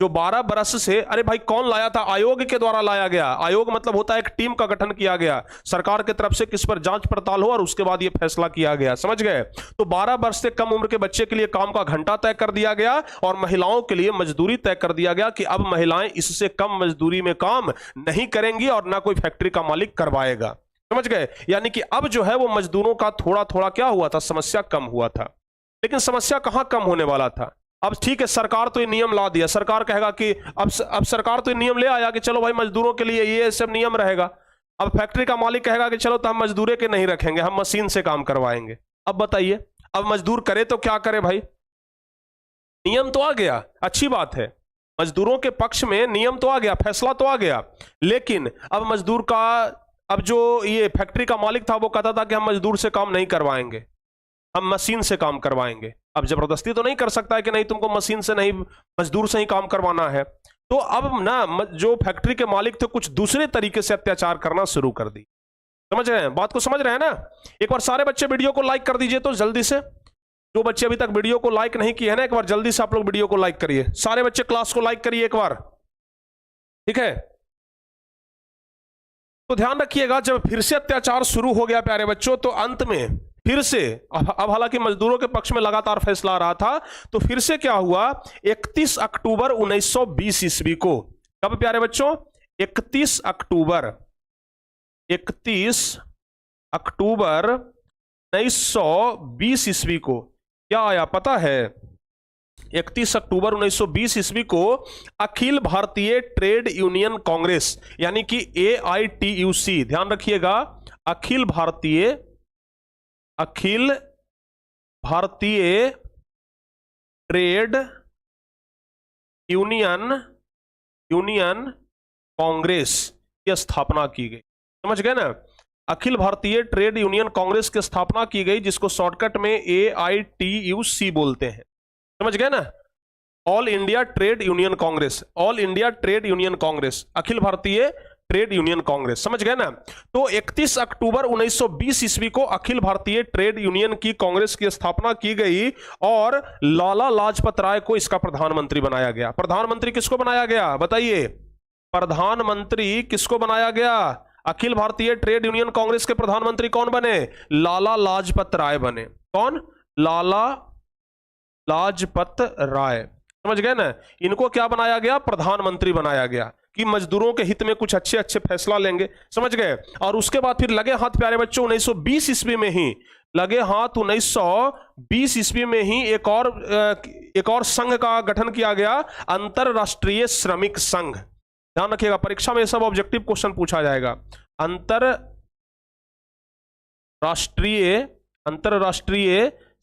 जो 12 वर्ष से, अरे भाई कौन लाया था? आयोग के द्वारा लाया गया। आयोग मतलब होता है एक टीम का गठन किया गया सरकार की तरफ से, किस पर जांच पड़ताल हो और उसके बाद यह फैसला किया गया। समझ गए? तो 12 वर्ष से कम उम्र के बच्चे के लिए काम का घंटा तय कर दिया गया, और महिलाओं के लिए मजदूरी तय कर दिया गया कि अब महिलाएं इससे कम मजदूरी में काम नहीं करेंगी और ना कोई फैक्ट्री का मालिक करवाएगा। समझ गए? यानी कि अब जो है वो मजदूरों का थोड़ा थोड़ा क्या हुआ था, समस्या कम हुआ था। लेकिन समस्या कहां कम होने वाला था? अब ठीक है, सरकार तो ये नियम ला दिया, सरकार कहेगा कि अब सरकार तो ये नियम ले आया कि चलो भाई मजदूरों के लिए ये सब नियम रहेगा। अब फैक्ट्री का मालिक कहेगा कि चलो तो हम मजदूरे के नहीं रखेंगे, हम मशीन से काम करवाएंगे। अब बताइए, अब मजदूर करे तो क्या करे भाई? नियम तो आ गया, अच्छी बात है, मजदूरों के पक्ष में नियम तो आ गया, फैसला तो आ गया, लेकिन अब मजदूर का, अब जो ये फैक्ट्री का मालिक था वो कहता था कि हम मजदूर से काम नहीं करवाएंगे, हम मशीन से काम करवाएंगे। अब जबरदस्ती तो नहीं कर सकता है कि नहीं तुमको मशीन से नहीं, मजदूर से ही काम करवाना है। तो अब ना जो फैक्ट्री के मालिक थे कुछ दूसरे तरीके से अत्याचार करना शुरू कर दी। समझ रहे हैं बात को, समझ रहे हैं ना? एक बार सारे बच्चे वीडियो को लाइक कर दीजिए तो जल्दी से, जो बच्चे अभी तक वीडियो को लाइक नहीं किए हैं ना, एक बार जल्दी से आप लोग वीडियो को लाइक करिए, सारे बच्चे क्लास को लाइक करिए एक बार, ठीक है? तो ध्यान रखिएगा, जब फिर से अत्याचार शुरू हो गया प्यारे बच्चों, तो अंत में फिर से, अब हालांकि मजदूरों के पक्ष में लगातार फैसला आ रहा था, तो फिर से क्या हुआ, 31 अक्टूबर 1920 ईस्वी को, कब प्यारे बच्चों? 31 अक्टूबर 1920 ईस्वी को क्या आया पता है? 31 अक्टूबर 1920 ईस्वी को अखिल भारतीय ट्रेड यूनियन कांग्रेस, यानी कि AITUC, ध्यान रखिएगा, अखिल भारतीय ट्रेड यूनियन कांग्रेस की स्थापना की गई। समझ गए ना? अखिल भारतीय ट्रेड यूनियन कांग्रेस की स्थापना की गई, जिसको शॉर्टकट में AITUC बोलते हैं। समझ गए ना? All India trade union congress, all India trade union congress, अखिल भारतीय ट्रेड यूनियन कांग्रेस। समझ गए ना? तो 31 अक्टूबर 1920 ईस्वी को अखिल भारतीय ट्रेड यूनियन की कांग्रेस की स्थापना की गई और लाला लाजपत राय को इसका प्रधानमंत्री बनाया गया। प्रधानमंत्री किसको बनाया गया बताइए? प्रधानमंत्री किसको बनाया गया? अखिल भारतीय ट्रेड यूनियन कांग्रेस के प्रधानमंत्री कौन बने? लाला लाजपत राय बने। कौन? लाला लाजपत राय। समझ गए ना? इनको क्या बनाया गया? प्रधानमंत्री बनाया गया, कि मजदूरों के हित में कुछ अच्छे अच्छे फैसला लेंगे। समझ गए? और उसके बाद फिर लगे हाथ प्यारे बच्चों 1920 ईस्वी में ही, लगे हाथ 1920 ईस्वी में ही एक और संघ का गठन किया गया, अंतरराष्ट्रीय श्रमिक संघ। ध्यान रखिएगा, परीक्षा में सब ऑब्जेक्टिव क्वेश्चन पूछा जाएगा। अंतरराष्ट्रीय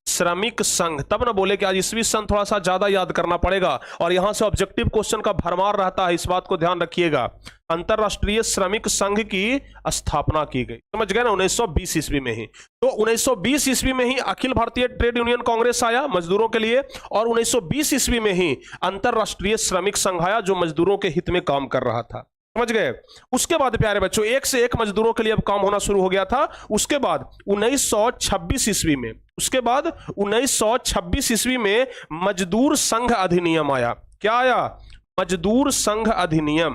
श्रमिक संघ, तब ना बोले कि आज ईस्वी सन थोड़ा सा ज्यादा याद करना पड़ेगा, और यहां से ऑब्जेक्टिव क्वेश्चन का भरमार रहता है, इस बात को ध्यान रखिएगा। अंतरराष्ट्रीय श्रमिक संघ की स्थापना की गई। समझ गए ना? 1920 ईस्वी में ही। तो 1920 ईस्वी में ही अखिल भारतीय ट्रेड यूनियन कांग्रेस आया मजदूरों के लिए, और 1920 ईस्वी में ही अंतरराष्ट्रीय श्रमिक संघ आया, जो मजदूरों के हित में काम कर रहा था। समझ गए? उसके बाद प्यारे बच्चों एक से एक मजदूरों के लिए अब काम होना शुरू हो गया था। उसके बाद 1926 ईस्वी में, उसके बाद 1926 ईस्वी में मजदूर संघ अधिनियम आया। क्या आया? मजदूर संघ अधिनियम।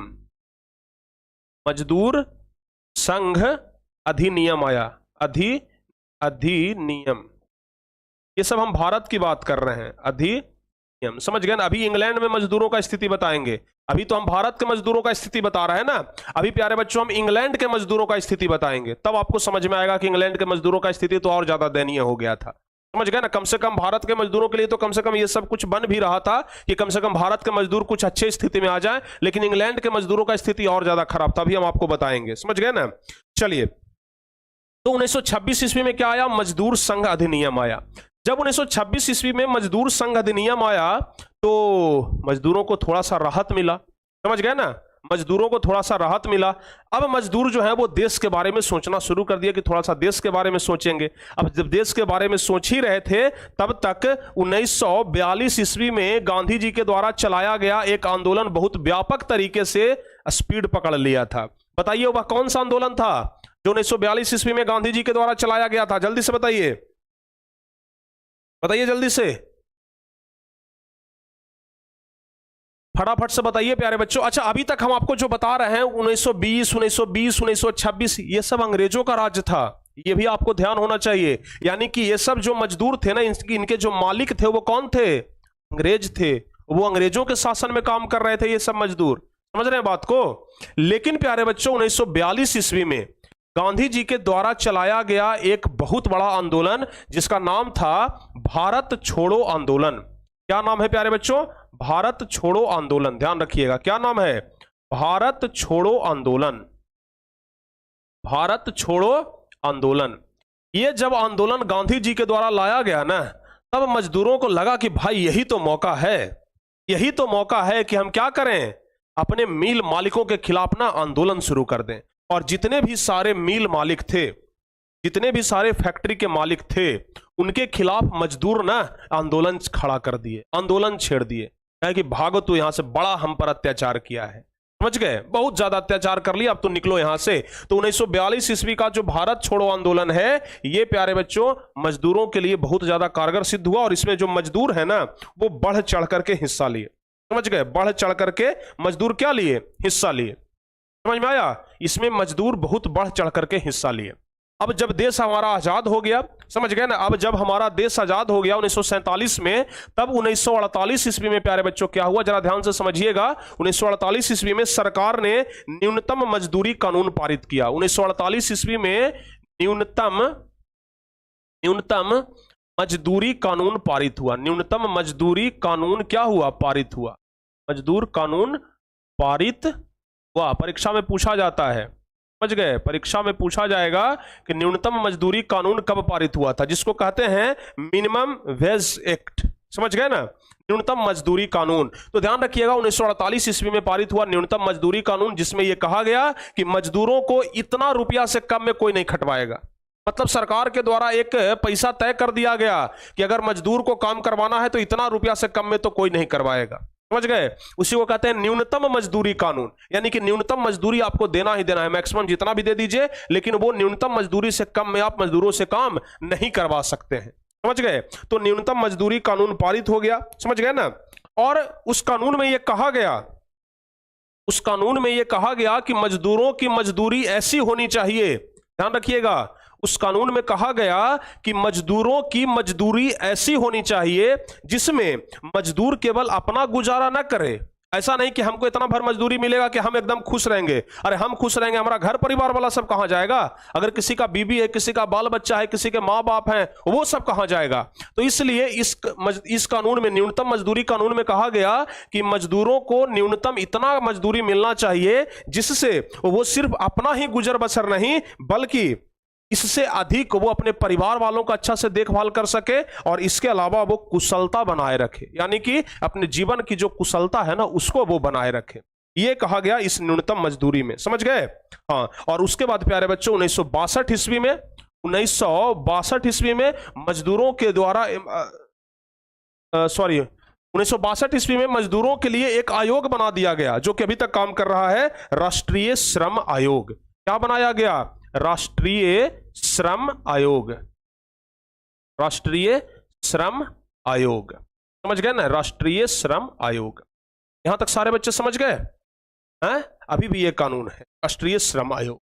मजदूर संघ अधिनियम आया। अधिनियम, ये सब हम भारत की बात कर रहे हैं। अधिनियम, समझ गए ना? अभी इंग्लैंड में मजदूरों का स्थिति बताएंगे, अभी तो हम भारत के मजदूरों का स्थिति बता रहे हैं ना। अभी प्यारे बच्चों हम इंग्लैंड के मजदूरों का स्थिति बताएंगे, तब आपको समझ में आएगा कि इंग्लैंड के मजदूरों का स्थिति तो और ज्यादा दयनीय हो गया था। समझ गए ना? कम से कम भारत के मजदूरों के लिए तो कम से कम ये सब कुछ बन भी रहा था कि कम से कम भारत के मजदूर कुछ अच्छे स्थिति में आ जाए, लेकिन इंग्लैंड के मजदूरों का स्थिति और ज्यादा खराब था। अभी हम आपको बताएंगे। समझ गए ना? चलिए, तो 1926 ईस्वी में क्या आया? मजदूर संघ अधिनियम आया। जब 1926 ईस्वी में मजदूर संघ अधिनियम आया तो मजदूरों को थोड़ा सा राहत मिला। समझ गए ना? मजदूरों को थोड़ा सा राहत मिला। अब मजदूर जो है वो देश के बारे में सोचना शुरू कर दिया कि थोड़ा सा देश के बारे में सोचेंगे। अब जब देश के बारे में सोच ही रहे थे, तब तक 1942 ईस्वी में गांधी जी के द्वारा चलाया गया एक आंदोलन बहुत व्यापक तरीके से स्पीड पकड़ लिया था। बताइए वह कौन सा आंदोलन था जो 1942 ईस्वी में गांधी जी के द्वारा चलाया गया था? जल्दी से बताइए, बताइए जल्दी से, फटाफट से बताइए प्यारे बच्चों। अच्छा, अभी तक हम आपको जो बता रहे हैं 1920, 1926, ये सब अंग्रेजों का राज्य था, ये भी आपको ध्यान होना चाहिए। यानी कि ये सब जो मजदूर थे ना, इनके जो मालिक थे वो कौन थे? अंग्रेज थे। वो अंग्रेजों के शासन में काम कर रहे थे ये सब मजदूर। समझ रहे हैं बात को? लेकिन प्यारे बच्चों 1942 ईस्वी में गांधी जी के द्वारा चलाया गया एक बहुत बड़ा आंदोलन, जिसका नाम था भारत छोड़ो आंदोलन। क्या नाम है प्यारे बच्चों? भारत छोड़ो आंदोलन। ध्यान रखिएगा, क्या नाम है? भारत छोड़ो आंदोलन। भारत छोड़ो आंदोलन। ये जब आंदोलन गांधी जी के द्वारा लाया गया ना, तब मजदूरों को लगा कि भाई यही तो मौका है, यही तो मौका है कि हम क्या करें, अपने मिल मालिकों के खिलाफ ना आंदोलन शुरू कर दें। और जितने भी सारे मिल मालिक थे, जितने भी सारे फैक्ट्री के मालिक थे, उनके खिलाफ मजदूर ना आंदोलन खड़ा कर दिए, आंदोलन छेड़ दिए। कहे कि भागो, तो यहां से बड़ा हम पर अत्याचार किया है, समझ गए, बहुत ज्यादा अत्याचार कर लिया, अब तो निकलो यहां से। तो 1942 ईस्वी का जो भारत छोड़ो आंदोलन है, ये प्यारे बच्चों मजदूरों के लिए बहुत ज्यादा कारगर सिद्ध हुआ। और इसमें जो मजदूर है ना, वो बढ़ चढ़ करके हिस्सा लिए, समझ गए, बढ़ चढ़ करके मजदूर क्या लिए? हिस्सा लिए। समझ में आया? इसमें मजदूर बहुत बढ़ चढ़ करके हिस्सा लिए। अब जब देश हमारा आजाद हो गया, समझ गए ना, अब जब हमारा देश आजाद हो गया 1947 में, तब 1948 ईस्वी में प्यारे बच्चों क्या हुआ, जरा ध्यान से समझिएगा। 1948 ईस्वी में सरकार ने न्यूनतम मजदूरी कानून पारित किया। 1948 ईस्वी में न्यूनतम मजदूरी कानून पारित हुआ। न्यूनतम मजदूरी कानून क्या हुआ? पारित हुआ। मजदूर कानून पारित हुआ। परीक्षा में पूछा जाता है, समझ गए, परीक्षा में पूछा जाएगा कि न्यूनतम मजदूरी कानून कब पारित हुआ था, जिसको कहते हैं मिनिमम वेज एक्ट, समझ गए ना, न्यूनतम मजदूरी कानून। तो ध्यान रखिएगा 1948 ईस्वी में पारित हुआ न्यूनतम मजदूरी कानून, जिसमें यह कहा गया कि मजदूरों को इतना रुपया से कम में कोई नहीं खटवाएगा। मतलब सरकार के द्वारा एक पैसा तय कर दिया गया कि अगर मजदूर को काम करवाना है तो इतना रुपया से कम में तो कोई नहीं करवाएगा, समझ गए। उसी को कहते हैं न्यूनतम मजदूरी कानून, यानी कि न्यूनतम मजदूरी आपको देना ही देना है, मैक्सिमम जितना भी दे दीजिए, लेकिन वो न्यूनतम मजदूरी से कम में आप मजदूरों से काम नहीं करवा सकते हैं, समझ गए। तो न्यूनतम मजदूरी कानून पारित हो गया, समझ गए ना। और उस कानून में यह कहा गया, उस कानून में यह कहा गया कि मजदूरों की मजदूरी ऐसी होनी चाहिए, ध्यान रखिएगा, उस कानून में कहा गया कि मजदूरों की मजदूरी ऐसी होनी चाहिए जिसमें मजदूर केवल अपना गुजारा ना करे। ऐसा नहीं कि हमको इतना भर मजदूरी मिलेगा कि हम एकदम खुश रहेंगे, अरे हम खुश रहेंगे, हमारा घर परिवार वाला सब कहां जाएगा? अगर किसी का बीबी है, किसी का बाल बच्चा है, किसी के माँ बाप हैं, वो सब कहां जाएगा? तो इसलिए इस कानून में, न्यूनतम मजदूरी कानून में कहा गया कि मजदूरों को न्यूनतम इतना मजदूरी मिलना चाहिए जिससे वो सिर्फ अपना ही गुजर बसर नहीं, बल्कि इससे अधिक वो अपने परिवार वालों का अच्छा से देखभाल कर सके, और इसके अलावा वो कुशलता बनाए रखे, यानी कि अपने जीवन की जो कुशलता है ना, उसको वो बनाए रखे। ये कहा गया इस न्यूनतम मजदूरी में, समझ गए। हाँ, और उसके बाद प्यारे बच्चों 1962 ईस्वी में, 1962 ईस्वी में मजदूरों के द्वारा 1962 ईस्वी में मजदूरों के लिए एक आयोग बना दिया गया, जो कि अभी तक काम कर रहा है, राष्ट्रीय श्रम आयोग। क्या बनाया गया? राष्ट्रीय श्रम आयोग। राष्ट्रीय श्रम आयोग, समझ गए ना, राष्ट्रीय श्रम आयोग। यहां तक सारे बच्चे समझ गए हैं? अभी भी ये कानून है, राष्ट्रीय श्रम आयोग।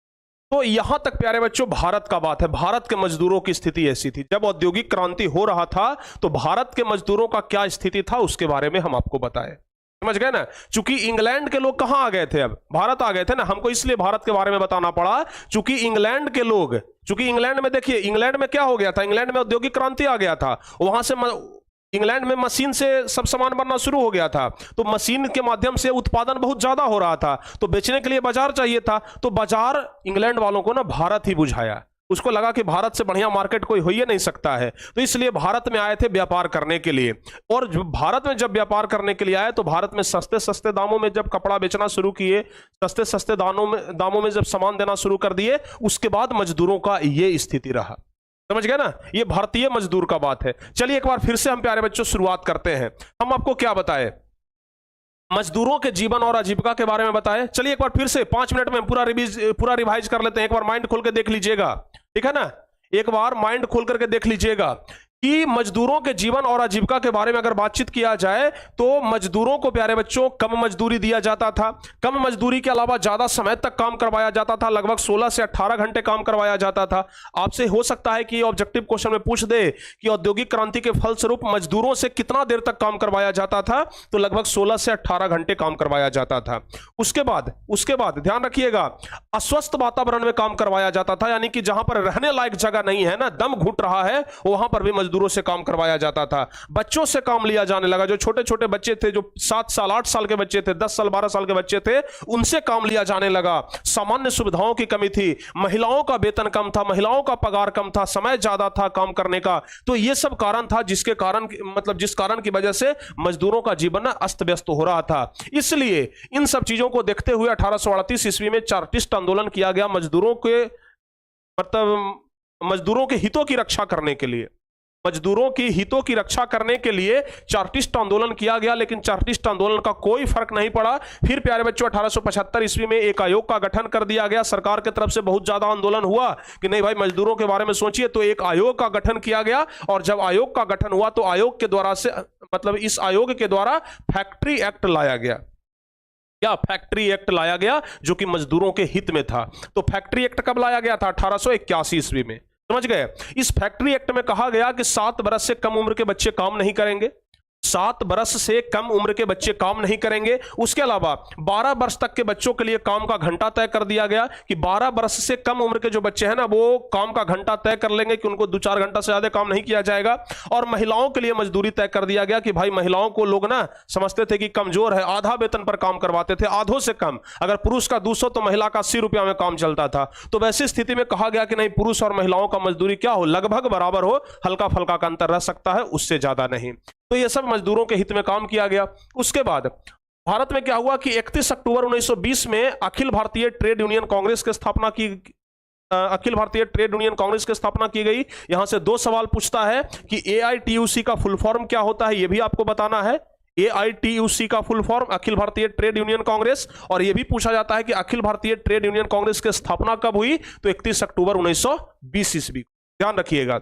तो यहां तक प्यारे बच्चों भारत का बात है। भारत के मजदूरों की स्थिति ऐसी थी। जब औद्योगिक क्रांति हो रहा था तो भारत के मजदूरों का क्या स्थिति था, उसके बारे में हम आपको बताएं, समझ गए ना। चूंकि इंग्लैंड के लोग कहां आ गए थे, अब भारत आ गए थे ना, हमको इसलिए भारत के बारे में बताना पड़ा, चूंकि इंग्लैंड के लोग, चूंकि इंग्लैंड में देखिए, इंग्लैंड में क्या हो गया था, इंग्लैंड में औद्योगिक क्रांति आ गया था, वहां से इंग्लैंड में मशीन से सब सामान बनना शुरू हो गया था, तो मशीन के माध्यम से उत्पादन बहुत ज्यादा हो रहा था, तो बेचने के लिए बाजार चाहिए था, तो बाजार इंग्लैंड वालों को ना भारत ही बुझाया। उसको लगा कि भारत से बढ़िया मार्केट कोई हो ही नहीं सकता है, तो इसलिए भारत में आए थे व्यापार करने के लिए। और भारत में जब व्यापार करने के लिए आए तो भारत में सस्ते सस्ते दामों में जब कपड़ा बेचना शुरू किए, सस्ते सस्ते दामों में जब सामान देना शुरू कर दिए, उसके बाद मजदूरों का ये स्थिति रहा, समझ गए ना। ये भारतीय मजदूर का बात है। चलिए एक बार फिर से हम प्यारे बच्चों शुरुआत करते हैं। हम आपको क्या बताएं, मजदूरों के जीवन और आजीविका के बारे में बताएं। चलिए एक बार फिर से 5 मिनट में पूरा रिवाइज कर लेते हैं। एक बार माइंड खोल के देख लीजिएगा, ठीक है ना, एक बार माइंड खोल करके देख लीजिएगा कि मजदूरों के जीवन और आजीविका के बारे में अगर बातचीत किया जाए तो मजदूरों को प्यारे बच्चों कम मजदूरी दिया जाता था। कम मजदूरी के अलावा ज्यादा समय तक काम करवाया जाता था, लगभग 16 से 18 घंटे काम करवाया जाता था। आपसे हो सकता है कि ऑब्जेक्टिव क्वेश्चन में पूछ दे कि औद्योगिक क्रांति के फलस्वरूप मजदूरों से कितना देर तक काम करवाया जाता था, तो लगभग 16 से 18 घंटे काम करवाया जाता था। उसके बाद ध्यान रखिएगा, अस्वस्थ वातावरण में काम करवाया जाता था, यानी कि जहां पर रहने लायक जगह नहीं है ना, दम घुट रहा है, वहां पर भी मजदूरों से काम करवाया जाता था, बच्चों से काम लिया जाने लगा। जो छोटे छोटे बच्चे थे, जो 7 साल 8 साल के बच्चे थे, 10 साल 12 साल के बच्चे थे, उनसे काम लिया जाने लगा। सामान्य सुविधाओं की कमी थी, महिलाओं का वेतन कम था, महिलाओं का पगार कम था, समय ज्यादा था काम करने का। तो यह सब कारण था जिस कारण की वजह से मजदूरों का जीवन अस्त व्यस्त हो रहा था। इसलिए इन सब चीजों को देखते हुए 1838 ईस्वी में चार्टिस्ट आंदोलन किया गया, मजदूरों के हितों की रक्षा करने के लिए। मजदूरों की हितों की रक्षा करने के लिए चार्टिस्ट आंदोलन किया गया, लेकिन चार्टिस्ट आंदोलन का कोई फर्क नहीं पड़ा। फिर प्यारे बच्चों 1875 ईस्वी में एक आयोग का गठन कर दिया गया। सरकार की तरफ से बहुत ज्यादा आंदोलन हुआ कि नहीं भाई मजदूरों के बारे में सोचिए, तो एक आयोग का गठन किया गया। और जब आयोग का गठन हुआ तो आयोग के द्वारा से इस आयोग के द्वारा फैक्ट्री एक्ट लाया गया। क्या फैक्ट्री एक्ट लाया गया जो कि मजदूरों के हित में था। तो फैक्ट्री एक्ट कब लाया गया था? 1881 ईस्वी में। समझ गए? इस फैक्ट्री एक्ट में कहा गया कि 7 बरस से कम उम्र के बच्चे काम नहीं करेंगे, 7 बरस से कम उम्र के बच्चे काम नहीं करेंगे। उसके अलावा 12 वर्ष तक के बच्चों के लिए काम का घंटा तय कर दिया गया कि 12 वर्ष से कम उम्र के जो बच्चे हैं ना, वो काम का घंटा तय कर लेंगे कि उनको 2-4 घंटा से ज्यादा काम नहीं किया जाएगा। और महिलाओं के लिए मजदूरी तय कर दिया गया कि भाई महिलाओं को लोग ना समझते थे कि कमजोर है, आधा वेतन पर काम करवाते थे, आधों से कम। अगर पुरुष का 200 तो महिला का 80 रुपया में काम चलता था। तो वैसी स्थिति में कहा गया कि नहीं, पुरुष और महिलाओं का मजदूरी क्या हो, लगभग बराबर हो, हल्का फल्का का अंतर रह सकता है, उससे ज्यादा नहीं। तो ये सब मजदूरों के हित में काम किया गया। उसके बाद भारत में क्या हुआ कि 31 अक्टूबर 1920 में अखिल भारतीय ट्रेड यूनियन कांग्रेस की स्थापना की गई। यहां से 2 सवाल पूछता है कि AITUC का फुल फॉर्म क्या होता है, यह भी आपको बताना है। AITUC का फुल फॉर्म अखिल भारतीय ट्रेड यूनियन कांग्रेस। और यह भी पूछा जाता है कि अखिल भारतीय ट्रेड यूनियन कांग्रेस की स्थापना कब हुई, तो 31 अक्टूबर 1920 ईस्वी। ध्यान रखिएगा।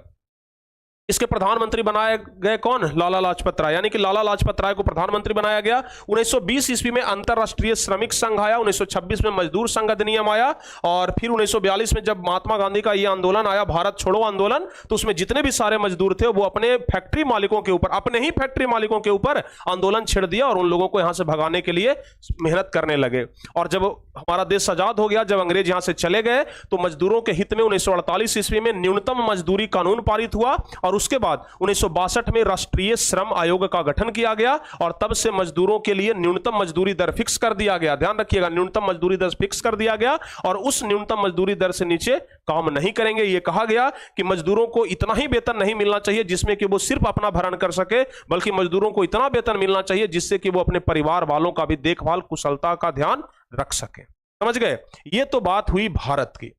इसके प्रधानमंत्री बनाए गए कौन? लाला लाजपत राय, यानी कि लाला लाजपत राय को प्रधानमंत्री बनाया गया। 1920 ईस्वी में अंतरराष्ट्रीय श्रमिक संघ आया, 1926 में मजदूर संघ अधिनियम आया, और फिर 1942 में जब महात्मा गांधी का यह आंदोलन आया, भारत छोड़ो आंदोलन, तो उसमें जितने भी सारे मजदूर थे वो अपने फैक्ट्री मालिकों के ऊपर, अपने ही फैक्ट्री मालिकों के ऊपर आंदोलन छेड़ दिया और उन लोगों को यहां से भगाने के लिए मेहनत करने लगे। और जब हमारा देश आजाद हो गया, जब अंग्रेज यहां से चले गए, तो मजदूरों के हित में 1948 ईस्वी में न्यूनतम मजदूरी कानून पारित हुआ। और उसके बाद 1962 में राष्ट्रीय श्रम आयोग का गठन किया गया, और तब से मजदूरों के लिए न्यूनतम मजदूरी दर फिक्स कर दिया गया। ध्यान रखिएगा, न्यूनतम मजदूरी दर फिक्स कर दिया गया, और उस न्यूनतम मजदूरी दर से नीचे काम नहीं करेंगे। यह कहा गया कि मजदूरों को इतना ही वेतन नहीं मिलना चाहिए जिसमें कि वो सिर्फ अपना भरण कर सके, बल्कि मजदूरों को इतना वेतन मिलना चाहिए जिससे कि वो अपने परिवार वालों का भी देखभाल, कुशलता का ध्यान रख सके। समझ गए? ये तो बात हुई भारत की।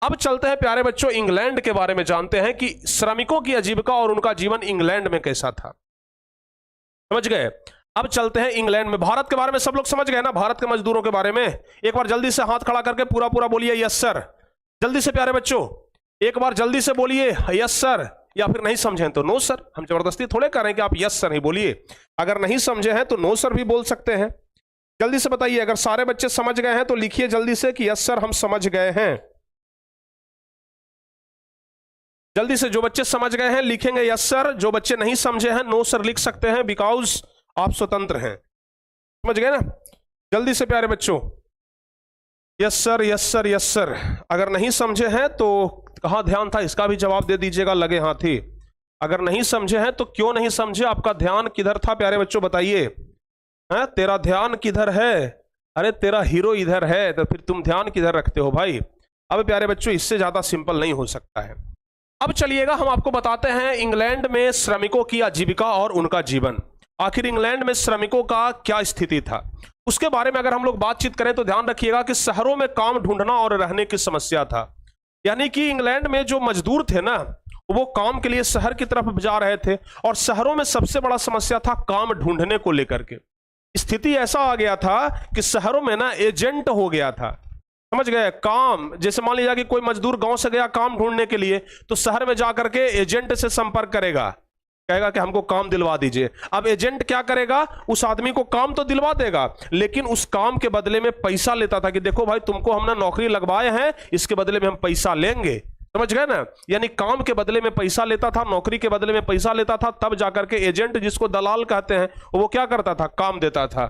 अब चलते हैं प्यारे बच्चों, इंग्लैंड के बारे में जानते हैं कि श्रमिकों की आजीविका और उनका जीवन इंग्लैंड में कैसा था। समझ गए? अब चलते हैं इंग्लैंड में। भारत के बारे में सब लोग समझ गए ना, भारत के मजदूरों के बारे में? एक बार जल्दी से हाथ खड़ा करके पूरा पूरा बोलिए यस सर। जल्दी से प्यारे बच्चों, एक बार जल्दी से बोलिए यस सर, या फिर नहीं समझे तो नो सर। हम जबरदस्ती थोड़े कर रहे हैं कि आप यस सर ही बोलिए। अगर नहीं समझे हैं तो नो सर भी बोल सकते हैं। जल्दी से बताइए। अगर सारे बच्चे समझ गए हैं तो लिखिए जल्दी से कि यस सर हम समझ गए हैं। जल्दी से जो बच्चे समझ गए हैं लिखेंगे यस सर, जो बच्चे नहीं समझे हैं नो सर लिख सकते हैं, बिकॉज आप स्वतंत्र हैं। समझ गए ना? जल्दी से प्यारे बच्चों, yes sir yes sir yes sir. अगर नहीं समझे हैं तो कहां ध्यान था इसका भी जवाब दे दीजिएगा लगे हाथी। अगर नहीं समझे हैं तो क्यों नहीं समझे, आपका ध्यान किधर था प्यारे बच्चों बताइए। हैं, तेरा ध्यान किधर है? अरे तेरा हीरो इधर है, तो फिर तुम ध्यान किधर रखते हो भाई? अब प्यारे बच्चों इससे ज्यादा सिंपल नहीं हो सकता है। अब चलिएगा हम आपको बताते हैं इंग्लैंड में श्रमिकों की आजीविका और उनका जीवन। आखिर इंग्लैंड में श्रमिकों का क्या स्थिति था उसके बारे में अगर हम लोग बातचीत करें तो ध्यान रखिएगा कि शहरों में काम ढूंढना और रहने की समस्या था। यानी कि इंग्लैंड में जो मजदूर थे ना, वो काम के लिए शहर की तरफ जा रहे थे, और शहरों में सबसे बड़ा समस्या था काम ढूंढने को लेकर के। स्थिति ऐसा आ गया था कि शहरों में ना एजेंट हो गया था। समझ गए? काम, जैसे मान लीजिए कि कोई मजदूर गांव से गया काम ढूंढने के लिए, तो शहर में जाकर के एजेंट से संपर्क करेगा, कहेगा कि हमको काम दिलवा दीजिए। अब एजेंट क्या करेगा, उस आदमी को काम तो दिलवा देगा, लेकिन उस काम के बदले में पैसा लेता था कि देखो भाई तुमको हमने नौकरी लगवाए हैं, इसके बदले में हम पैसा लेंगे। समझ गए ना? यानी काम के बदले में पैसा लेता था, नौकरी के बदले में पैसा लेता था, तब जाकर के एजेंट, जिसको दलाल कहते हैं, वो क्या करता था, काम देता था।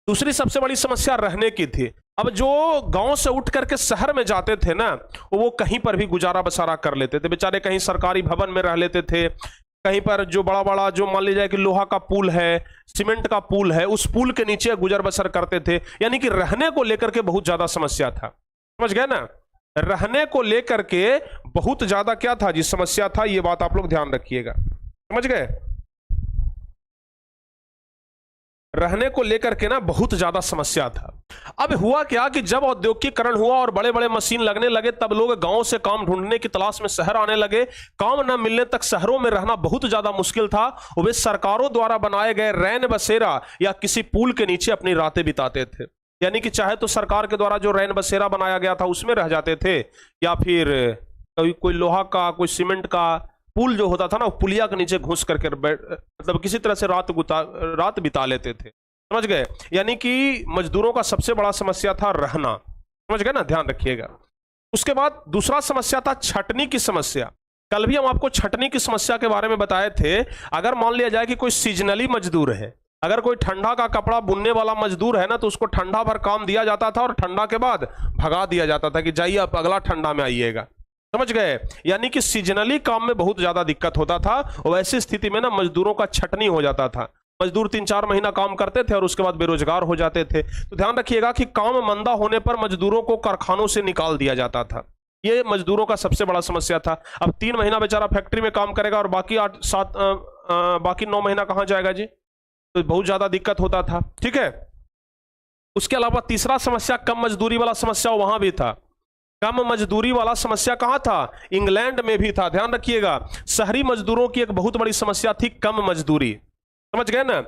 दूसरी सबसे बड़ी समस्या रहने की थी। अब जो गांव से उठ करके शहर में जाते थे ना, वो कहीं पर भी गुजारा बसारा कर लेते थे बेचारे, कहीं सरकारी भवन में रह लेते थे, कहीं पर जो बड़ा बड़ा जो मान लीजिए कि लोहा का पुल है, सीमेंट का पुल है, उस पुल के नीचे गुजर बसर करते थे। यानी कि रहने को लेकर के बहुत ज्यादा समस्या था, समझ गए ना, रहने को लेकर के बहुत ज्यादा क्या था जी, समस्या था। ये बात आप लोग ध्यान रखिएगा, समझ गए। रहने को लेकर के ना बहुत ज्यादा समस्या था। अब हुआ क्या कि जब औद्योगिकीकरण हुआ और बड़े बड़े मशीन लगने लगे, तब लोग गांव से काम ढूंढने की तलाश में शहर आने लगे। काम न मिलने तक शहरों में रहना बहुत ज्यादा मुश्किल था। वे सरकारों द्वारा बनाए गए रैन बसेरा या किसी पुल के नीचे अपनी रातें बिताते थे। यानी कि चाहे तो सरकार के द्वारा जो रैन बसेरा बनाया गया था उसमें रह जाते थे, या फिर कोई लोहा का, कोई सीमेंट का पुल जो होता था ना, पुलिया के नीचे घुस करके मतलब किसी तरह से रात बिता लेते थे, समझ गए। यानी कि मजदूरों का सबसे बड़ा समस्या था रहना, समझ गए ना, ध्यान रखिएगा। उसके बाद दूसरा समस्या था छटनी की समस्या। कल भी हम आपको छटनी की समस्या के बारे में बताए थे। अगर मान लिया जाए कि कोई सीजनली मजदूर है, अगर कोई ठंडा का कपड़ा बुनने वाला मजदूर है ना, तो उसको ठंडा भर काम दिया जाता था और ठंडा के बाद भगा दिया जाता था कि जाइए आप अगला ठंडा में आइएगा, समझ गए। यानी कि सीजनली काम में बहुत ज्यादा दिक्कत होता था, और ऐसी स्थिति में ना मजदूरों का छटनी हो जाता था। मजदूर 3-4 महीना काम करते थे और उसके बाद बेरोजगार हो जाते थे। तो ध्यान रखिएगा कि काम मंदा होने पर मजदूरों को कारखानों से निकाल दिया जाता था। ये मजदूरों का सबसे बड़ा समस्या था। अब 3 महीना बेचारा फैक्ट्री में काम करेगा और बाकी 9 महीना कहां जाएगा जी, तो बहुत ज्यादा दिक्कत होता था, ठीक है। उसके अलावा तीसरा समस्या कम मजदूरी वाला समस्या वहां भी था। कम मजदूरी वाला समस्या कहां था, इंग्लैंड में भी था। ध्यान रखिएगा, शहरी मजदूरों की एक बहुत बड़ी समस्या थी कम मजदूरी, समझ गए ना।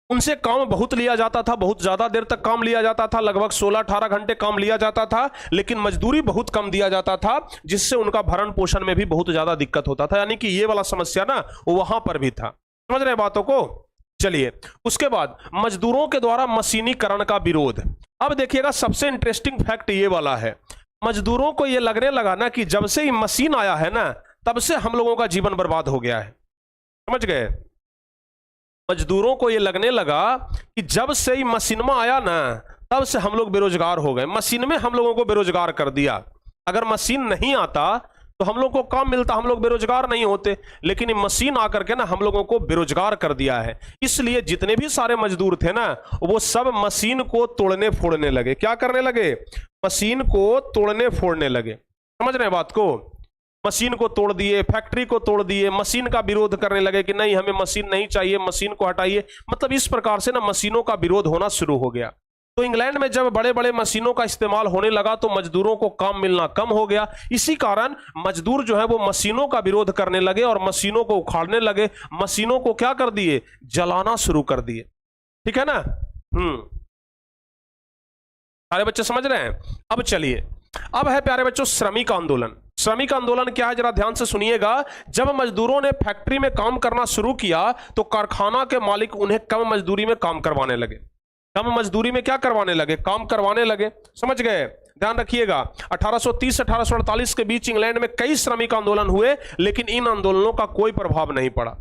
उनसे काम बहुत लिया जाता था, बहुत ज्यादा देर तक काम लिया जाता था, लगभग 16-18 घंटे काम लिया जाता था, लेकिन मजदूरी बहुत कम दिया जाता था, जिससे उनका भरण पोषण में भी बहुत ज्यादा दिक्कत होता था। यानी कि ये वाला समस्या ना वो वहां पर भी था, समझ रहे हैं बातों को। चलिए, उसके बाद मजदूरों के द्वारा मशीनीकरण का विरोध। अब देखिएगा, सबसे इंटरेस्टिंग फैक्ट ये वाला है, मजदूरों को ये लगने लगा ना कि जब से ही मशीन आया है ना, तब से हम लोगों का जीवन बर्बाद हो गया है, समझ गए। मजदूरों को ये लगने लगा कि जब से ही मशीनमा आया ना, तब से हम लोग बेरोजगार हो गए। मशीन में हम लोगों को बेरोजगार कर दिया। अगर मशीन नहीं आता तो हम लोग को काम मिलता, हम लोग बेरोजगार नहीं होते, लेकिन ये मशीन आकर के ना हम लोगों को बेरोजगार कर दिया है। इसलिए जितने भी सारे मजदूर थे ना, वो सब मशीन को तोड़ने फोड़ने लगे। क्या करने लगे, मशीन को तोड़ने फोड़ने लगे, समझ रहे हैं बात को। मशीन को तोड़ दिए, फैक्ट्री को तोड़ दिए, मशीन का विरोध करने लगे कि नहीं हमें मशीन नहीं चाहिए, मशीन को हटाइए। मतलब इस प्रकार से ना मशीनों का विरोध होना शुरू हो गया। तो इंग्लैंड में जब बड़े बड़े मशीनों का इस्तेमाल होने लगा तो मजदूरों को काम मिलना कम हो गया। इसी कारण मजदूर जो है वो मशीनों का विरोध करने लगे और मशीनों को उखाड़ने लगे। मशीनों को क्या कर दिए, जलाना शुरू कर दिए, ठीक है ना। सारे बच्चे समझ रहे हैं। अब चलिए, अब है प्यारे बच्चों श्रमिक आंदोलन। श्रमिक आंदोलन क्या है, जरा ध्यान से सुनिएगा। जब मजदूरों ने फैक्ट्री में काम करना शुरू किया तो कारखाना के मालिक उन्हें कम मजदूरी में काम करवाने लगे। कम मजदूरी में क्या करवाने लगे, काम करवाने लगे, समझ गए। ध्यान रखिएगा, 1830 से 1848 के बीच इंग्लैंड में कई श्रमिक आंदोलन हुए, लेकिन इन आंदोलनों का कोई प्रभाव नहीं पड़ा।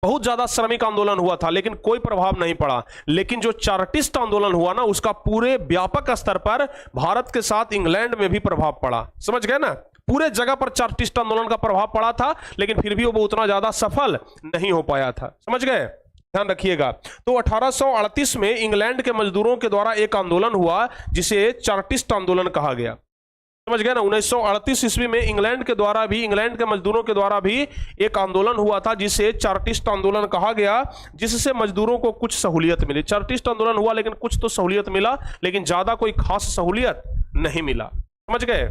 बहुत ज्यादा श्रमिक आंदोलन हुआ था लेकिन कोई प्रभाव नहीं पड़ा। लेकिन जो चार्टिस्ट आंदोलन हुआ ना, उसका पूरे व्यापक स्तर पर भारत के साथ इंग्लैंड में भी प्रभाव पड़ा, समझ गए ना। पूरे जगह पर चार्टिस्ट आंदोलन का प्रभाव पड़ा था, लेकिन फिर भी वो उतना ज्यादा सफल नहीं हो पाया था, समझ गए। ध्यान रखिएगा। तो 1838 में इंग्लैंड के मजदूरों के द्वारा एक आंदोलन हुआ जिसे चार्टिस्ट आंदोलन कहा गया, समझ गए ना। 1938 ईस्वी में इंग्लैंड के मजदूरों के द्वारा भी एक आंदोलन हुआ था जिसे चार्टिस्ट आंदोलन कहा गया, जिससे मजदूरों को कुछ सहूलियत मिली। चार्टिस्ट आंदोलन हुआ लेकिन कुछ तो सहूलियत मिला, लेकिन ज्यादा कोई खास सहूलियत नहीं मिला, समझ गए।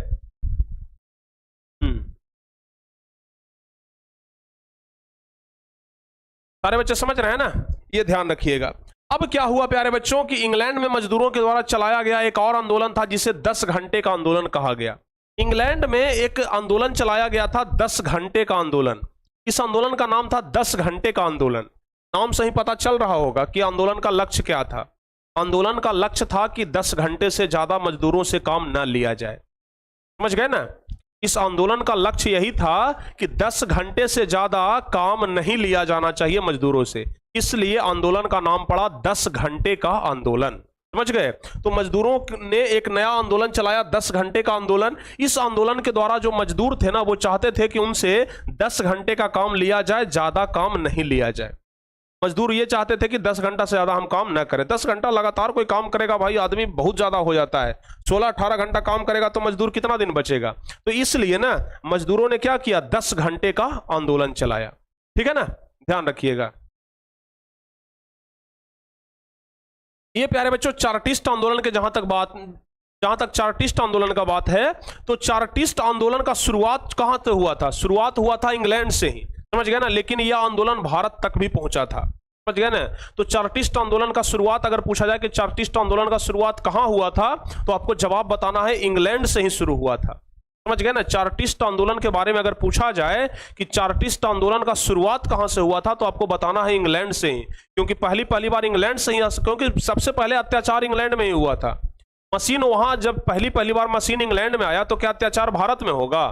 सारे बच्चे समझ रहे हैं ना, ये ध्यान रखिएगा। अब क्या हुआ प्यारे बच्चों कि इंग्लैंड में मजदूरों के द्वारा चलाया गया एक और आंदोलन था जिसे 10 घंटे का आंदोलन कहा गया। इंग्लैंड में एक आंदोलन चलाया गया था 10 घंटे का आंदोलन। इस आंदोलन का नाम था 10 घंटे का आंदोलन। नाम से ही पता चल रहा होगा कि आंदोलन का लक्ष्य क्या था। आंदोलन का लक्ष्य था कि 10 घंटे से ज्यादा मजदूरों से काम न लिया जाए, समझ गए ना। इस आंदोलन का लक्ष्य यही था कि 10 घंटे से ज्यादा काम नहीं लिया जाना चाहिए मजदूरों से, इसलिए आंदोलन का नाम पड़ा 10 घंटे का आंदोलन, समझ गए। तो मजदूरों ने एक नया आंदोलन चलाया, 10 घंटे का आंदोलन। इस आंदोलन के द्वारा जो मजदूर थे ना, वो चाहते थे कि उनसे 10 घंटे का काम लिया जाए, ज्यादा काम नहीं लिया जाए। मजदूर ये चाहते थे कि 10 घंटा से ज्यादा हम काम ना करें। 10 घंटा लगातार कोई काम करेगा भाई, आदमी बहुत ज्यादा हो जाता है। 16-18 घंटा काम करेगा तो मजदूर कितना दिन बचेगा। तो इसलिए ना मजदूरों ने क्या किया, 10 घंटे का आंदोलन चलाया। ठीक है ना, ध्यान रखिएगा। ये प्यारे बच्चों चार्टिस्ट आंदोलन के जहां तक चार्टिस्ट आंदोलन का बात है, तो चार्टिस्ट आंदोलन का शुरुआत कहां से हुआ था? शुरुआत हुआ था इंग्लैंड से ही, समझ गए ना। लेकिन यह आंदोलन भारत तक भी पहुंचा था, समझ गए ना। तो चार्टिस्ट आंदोलन का शुरुआत अगर पूछा जाए कि चार्टिस्ट आंदोलन का शुरुआत कहां हुआ था, तो आपको जवाब बताना है इंग्लैंड से ही शुरू हुआ था, समझ गए ना। चार्टिस्ट आंदोलन के बारे में अगर पूछा जाए कि चार्टिस्ट आंदोलन का शुरुआत कहां से हुआ था, तो आपको बताना है इंग्लैंड से ही, क्योंकि पहली बार इंग्लैंड से ही, क्योंकि सबसे पहले अत्याचार इंग्लैंड में ही हुआ था। मशीन वहां जब पहली बार मशीन इंग्लैंड में आया, तो क्या अत्याचार भारत में होगा?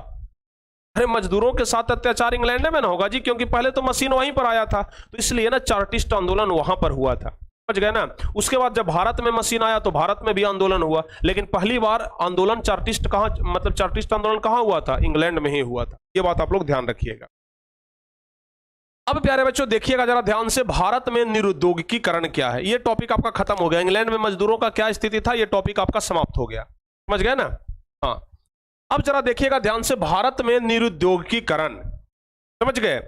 अरे मजदूरों के साथ अत्याचार इंग्लैंड में ना होगा जी, क्योंकि पहले तो मशीन वहीं पर आया था। तो इसलिए ना चार्टिस्ट आंदोलन वहां पर हुआ था, समझ गए ना। उसके बाद जब भारत में मशीन आया तो भारत में भी आंदोलन हुआ, लेकिन पहली बार आंदोलन चार्टिस्ट आंदोलन कहां हुआ था? इंग्लैंड में ही हुआ था। ये बात आप लोग ध्यान रखिएगा। अब प्यारे बच्चों देखिएगा जरा ध्यान से, भारत में निरुद्योगीकरण क्या है। ये टॉपिक आपका खत्म हो गया। इंग्लैंड में मजदूरों का क्या स्थिति था, ये टॉपिक आपका समाप्त हो गया, समझ गए ना। हाँ, अब जरा देखिएगा ध्यान से, भारत में निरुद्योगीकरण, समझ गए।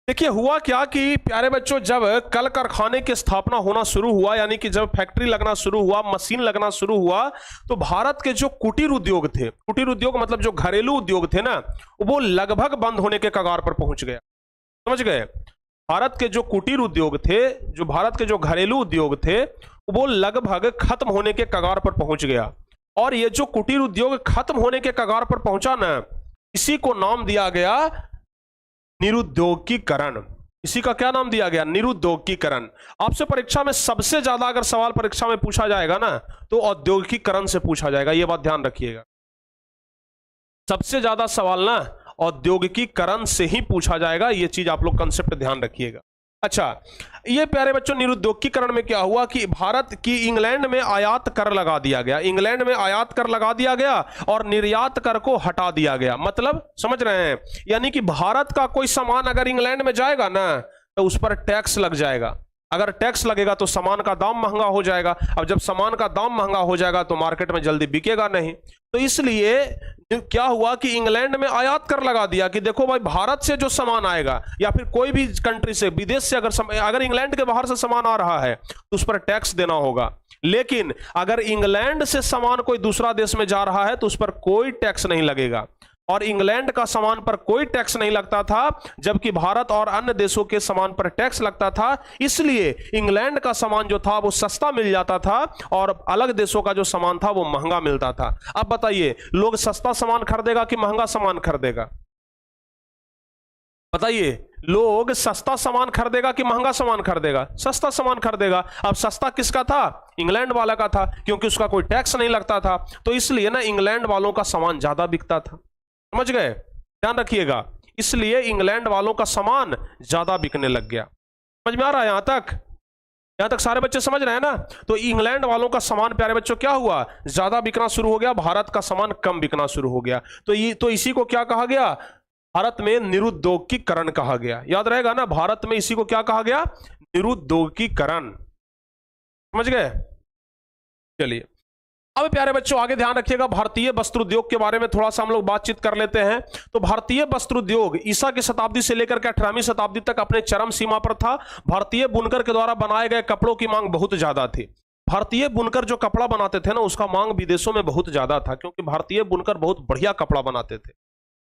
देखिए हुआ क्या कि प्यारे बच्चों, जब कल कारखाने की स्थापना होना शुरू हुआ, यानी कि जब फैक्ट्री लगना शुरू हुआ, मशीन लगना शुरू हुआ, तो भारत के जो कुटीर उद्योग थे, कुटीर उद्योग मतलब जो घरेलू उद्योग थे ना, वो लगभग बंद होने के कगार पर पहुंच गया, समझ गए। भारत के जो कुटीर उद्योग थे, जो भारत के जो घरेलू उद्योग थे, वो लगभग खत्म होने के कगार पर पहुंच गया। और ये जो कुटीर उद्योग खत्म होने के कगार पर पहुंचा ना, इसी को नाम दिया गया निरुद्योगीकरण। इसी का क्या नाम दिया गया? निरुद्योगीकरण। आपसे परीक्षा में सबसे ज्यादा अगर सवाल परीक्षा में पूछा जाएगा ना, तो औद्योगिकीकरण से पूछा जाएगा, ये बात ध्यान रखिएगा। सबसे ज्यादा सवाल ना औद्योगिकीकरण से ही पूछा जाएगा, ये चीज आप लोग कंसेप्ट ध्यान रखिएगा। अच्छा, ये प्यारे बच्चों निरुद्योगीकरण में क्या हुआ कि भारत की इंग्लैंड में आयात कर लगा दिया गया, इंग्लैंड में आयात कर लगा दिया गया और निर्यात कर को हटा दिया गया। मतलब समझ रहे हैं, यानी कि भारत का कोई सामान अगर इंग्लैंड में जाएगा ना, तो उस पर टैक्स लग जाएगा। अगर टैक्स लगेगा तो सामान का दाम महंगा हो जाएगा। अब जब सामान का दाम महंगा हो जाएगा तो मार्केट में जल्दी बिकेगा नहीं। तो इसलिए क्या हुआ कि इंग्लैंड में आयात कर लगा दिया कि देखो भाई, भारत से जो सामान आएगा या फिर कोई भी कंट्री से, विदेश से अगर इंग्लैंड के बाहर से सामान आ रहा है तो उस पर टैक्स देना होगा। लेकिन अगर इंग्लैंड से सामान कोई दूसरा देश में जा रहा है तो उस पर कोई टैक्स नहीं लगेगा। और इंग्लैंड का सामान पर कोई टैक्स नहीं लगता था, जबकि भारत और अन्य देशों के सामान पर टैक्स लगता था। इसलिए इंग्लैंड का सामान जो था वो सस्ता मिल जाता था और अलग देशों का जो सामान था वो महंगा मिलता था। अब बताइए, लोग सस्ता सामान खरीदेगा कि महंगा सामान खरीदेगा? बताइए, लोग सस्ता सामान खरीदेगा कि महंगा सामान खरीदेगा? सस्ता सामान खरीदेगा। अब सस्ता किसका था? इंग्लैंड वाला का था, क्योंकि उसका कोई टैक्स नहीं लगता था। तो इसलिए ना इंग्लैंड वालों का सामान ज्यादा बिकता था, समझ गए, ध्यान रखिएगा। इसलिए इंग्लैंड वालों का सामान ज्यादा बिकने लग गया। समझ में आ रहा है यहां तक? यहां तक सारे बच्चे समझ रहे हैं ना? तो इंग्लैंड वालों का सामान प्यारे बच्चों क्या हुआ? ज्यादा बिकना शुरू हो गया, भारत का सामान कम बिकना शुरू हो गया। तो इसी को क्या कहा गया? भारत में निरुद्योगीकरण कहा गया। याद रहेगा ना, भारत में इसी को क्या कहा गया? निरुद्योगीकरण। समझ गए? चलिए अब प्यारे बच्चों आगे ध्यान रखिएगा, भारतीय वस्त्र उद्योग के बारे में थोड़ा सा हम लोग बातचीत कर लेते हैं। तो भारतीय वस्त्र उद्योग ईसा की शताब्दी से लेकर के 18वीं शताब्दी तक अपने चरम सीमा पर था। भारतीय बुनकर के द्वारा बनाए गए कपड़ों की मांग बहुत ज्यादा थी। भारतीय बुनकर जो कपड़ा बनाते थे ना, उसका मांग विदेशों में बहुत ज्यादा था, क्योंकि भारतीय बुनकर बहुत बढ़िया कपड़ा बनाते थे।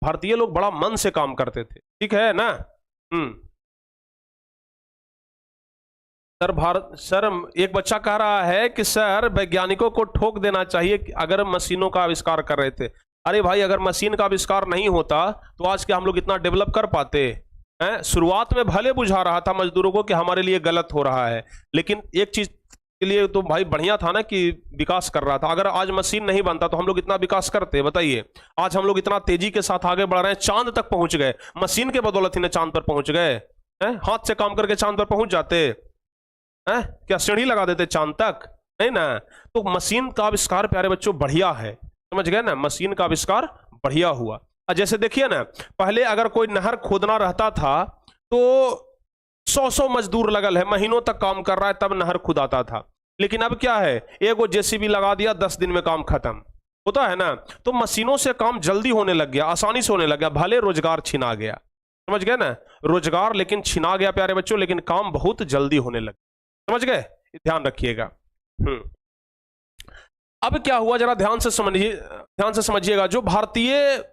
भारतीय लोग बड़ा मन से काम करते थे, ठीक है ना। सर एक बच्चा कह रहा है कि सर वैज्ञानिकों को ठोक देना चाहिए अगर मशीनों का आविष्कार कर रहे थे। अरे भाई, अगर मशीन का आविष्कार नहीं होता तो आज के हम लोग इतना डेवलप कर पाते हैं? शुरुआत में भले बुझा रहा था मजदूरों को कि हमारे लिए गलत हो रहा है, लेकिन एक चीज के लिए तो भाई बढ़िया था ना कि विकास कर रहा था। अगर आज मशीन नहीं बनता तो हम लोग इतना विकास करते? बताइए, आज हम लोग इतना तेजी के साथ आगे बढ़ रहे हैं, चांद तक पहुंच गए। मशीन के बदौलत ही ना चांद पर पहुंच गए। हाथ से काम करके चांद पर पहुंच जाते हैं? क्या सीढ़ी लगा देते चांद तक? नहीं ना। तो मशीन का आविष्कार प्यारे बच्चों बढ़िया है, समझ गए ना, मशीन का आविष्कार बढ़िया हुआ। जैसे देखिए ना, पहले अगर कोई नहर खोदना रहता था तो 100 मजदूर लगल है, महीनों तक काम कर रहा है, तब नहर खुदाता था। लेकिन अब क्या है, एगो जेसीबी लगा दिया, 10 दिन में काम खत्म होता है ना। तो मशीनों से काम जल्दी होने लग गया, आसानी से होने लग गया, भले रोजगार छिना गया, समझ गए ना, रोजगार लेकिन छिना गया प्यारे बच्चों, लेकिन काम बहुत जल्दी होने लग गया, समझ गए, ध्यान रखिएगा। अब क्या हुआ जरा ध्यान से समझिए, ध्यान से समझिएगा। जो भारतीय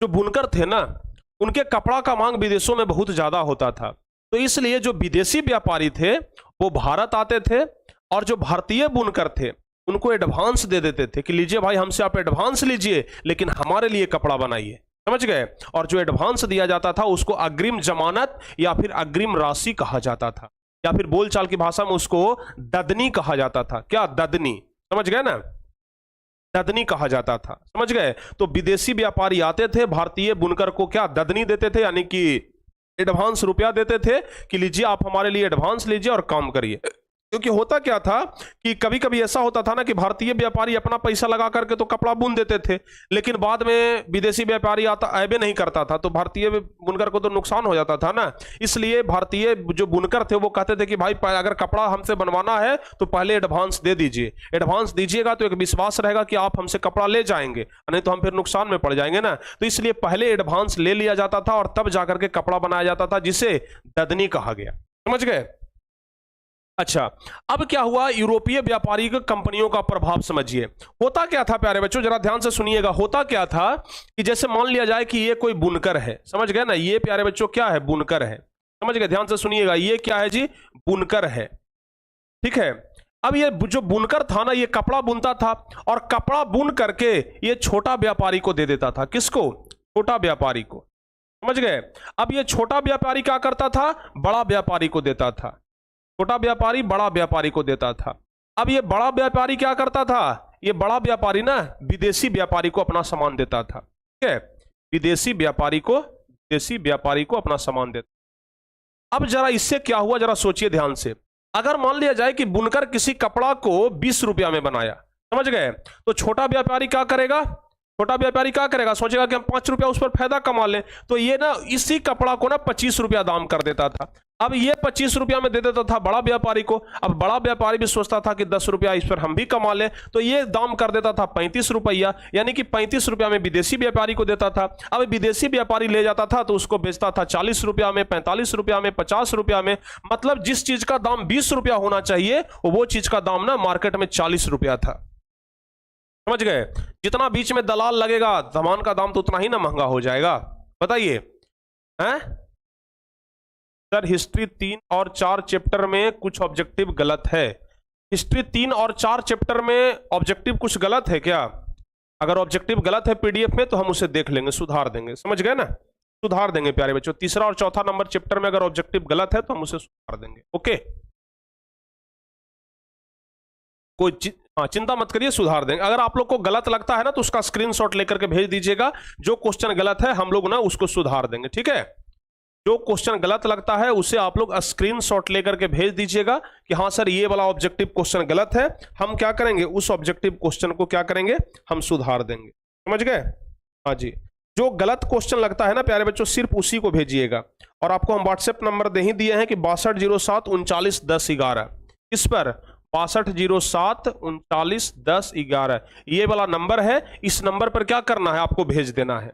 जो बुनकर थे ना, उनके कपड़ा का मांग विदेशों में बहुत ज्यादा होता था, तो इसलिए जो विदेशी व्यापारी थे वो भारत आते थे, और जो भारतीय बुनकर थे उनको एडवांस दे देते थे कि लीजिए भाई, हमसे आप एडवांस लीजिए, लेकिन हमारे लिए कपड़ा बनाइए, समझ गए। और जो एडवांस दिया जाता था उसको अग्रिम जमानत या फिर अग्रिम राशि कहा जाता था, या फिर बोलचाल की भाषा में उसको ददनी कहा जाता था। क्या? ददनी, समझ गए ना, ददनी कहा जाता था, समझ गए। तो विदेशी व्यापारी आते थे, भारतीय बुनकर को क्या ददनी देते थे, यानी कि एडवांस रुपया देते थे कि लीजिए आप हमारे लिए एडवांस लीजिए और काम करिए। क्योंकि होता क्या था कि कभी कभी ऐसा होता था ना कि भारतीय व्यापारी अपना पैसा लगा करके तो कपड़ा बुन देते थे, लेकिन बाद में विदेशी व्यापारी आता ऐबे नहीं करता था, तो भारतीय बुनकर को तो नुकसान हो जाता था ना। इसलिए भारतीय जो बुनकर थे वो कहते थे कि भाई अगर कपड़ा हमसे बनवाना है तो पहले एडवांस दे दीजिए, एडवांस दीजिएगा तो एक विश्वास रहेगा कि आप हमसे कपड़ा ले जाएंगे, नहीं तो हम फिर नुकसान में पड़ जाएंगे ना। तो इसलिए पहले एडवांस ले लिया जाता था और तब जाकर के कपड़ा बनाया जाता था, जिसे ददनी कहा गया, समझ गए। अच्छा, अब क्या हुआ, यूरोपीय व्यापारी कंपनियों का प्रभाव समझिए। होता क्या था प्यारे बच्चों, जरा ध्यान से सुनिएगा। होता क्या था कि जैसे मान लिया जाए कि ये कोई बुनकर है, समझ गए ना, ये प्यारे बच्चों क्या है, बुनकर है, समझ गए, ध्यान से सुनिएगा, ये क्या है जी, बुनकर है, ठीक है। अब ये जो बुनकर था ना, ये कपड़ा बुनता था, और कपड़ा बुन करके ये छोटा व्यापारी को दे देता था। किसको? छोटा व्यापारी को, समझ गए। अब ये छोटा व्यापारी क्या करता था, बड़ा व्यापारी को देता था, छोटा व्यापारी बड़ा व्यापारी को देता था। अब ये बड़ा व्यापारी क्या करता था, ये बड़ा व्यापारी ना विदेशी व्यापारी को अपना सामान देता था, ठीक है, विदेशी व्यापारी को अपना सामान देता। अब जरा इससे क्या हुआ, जरा सोचिए ध्यान से। अगर मान लिया जाए कि बुनकर किसी कपड़ा को 20 रुपया में बनाया, समझ गए, तो छोटा व्यापारी क्या करेगा, छोटा व्यापारी क्या करेगा, सोचेगा कि हम 5 रुपया उस पर फायदा कमा लें, तो ये ना इसी कपड़ा को ना 25 रुपया दाम कर देता था। अब ये 25 रुपया में दे देता था बड़ा व्यापारी को। अब बड़ा व्यापारी भी सोचता था कि 10 रुपया इस पर हम भी कमा लें, तो ये दाम कर देता था 35 रुपया, यानी कि 35 रुपया में विदेशी व्यापारी को देता था। अब विदेशी व्यापारी ले जाता था तो उसको बेचता था 40 रुपया में, 45 रुपया में, 50 रुपया में। मतलब जिस चीज का दाम 20 रुपया होना चाहिए वो चीज का दाम ना मार्केट में 40 रुपया था, समझ गए। जितना बीच में दलाल लगेगा सामान का दाम तो उतना ही ना महंगा हो जाएगा, बताइए हैं सर। हिस्ट्री 3 और 4 चैप्टर में कुछ ऑब्जेक्टिव गलत है। हिस्ट्री 3 और 4 चैप्टर में ऑब्जेक्टिव कुछ गलत है क्या? अगर ऑब्जेक्टिव गलत है पीडीएफ में तो हम उसे देख लेंगे, सुधार देंगे, समझ गए ना, सुधार देंगे प्यारे बच्चों। तीसरा और चौथा नंबर चैप्टर में अगर ऑब्जेक्टिव गलत है तो हम उसे सुधार देंगे, ओके। कोई चिंता मत करिए, सुधार देंगे। अगर आप लोग को गलत लगता है ना तो उसका स्क्रीनशॉट लेकर के भेज दीजिएगा, जो क्वेश्चन गलत है हम लोग ना उसको सुधार देंगे, ठीक है। जो क्वेश्चन गलत लगता है उसे आप लोग स्क्रीनशॉट लेकर के भेज दीजिएगा कि हाँ सर ये वाला ऑब्जेक्टिव क्वेश्चन गलत है, हम क्या करेंगे, उस ऑब्जेक्टिव क्वेश्चन को क्या करेंगे, हम सुधार देंगे, समझ गए। हाँ जी, जो गलत क्वेश्चन लगता है ना प्यारे बच्चों सिर्फ उसी को भेजिएगा। और आपको हम व्हाट्सएप नंबर दे ही दिए हैं कि 6207391011, इस पर 6207391011 ये वाला नंबर है। इस नंबर पर क्या करना है, आपको भेज देना है,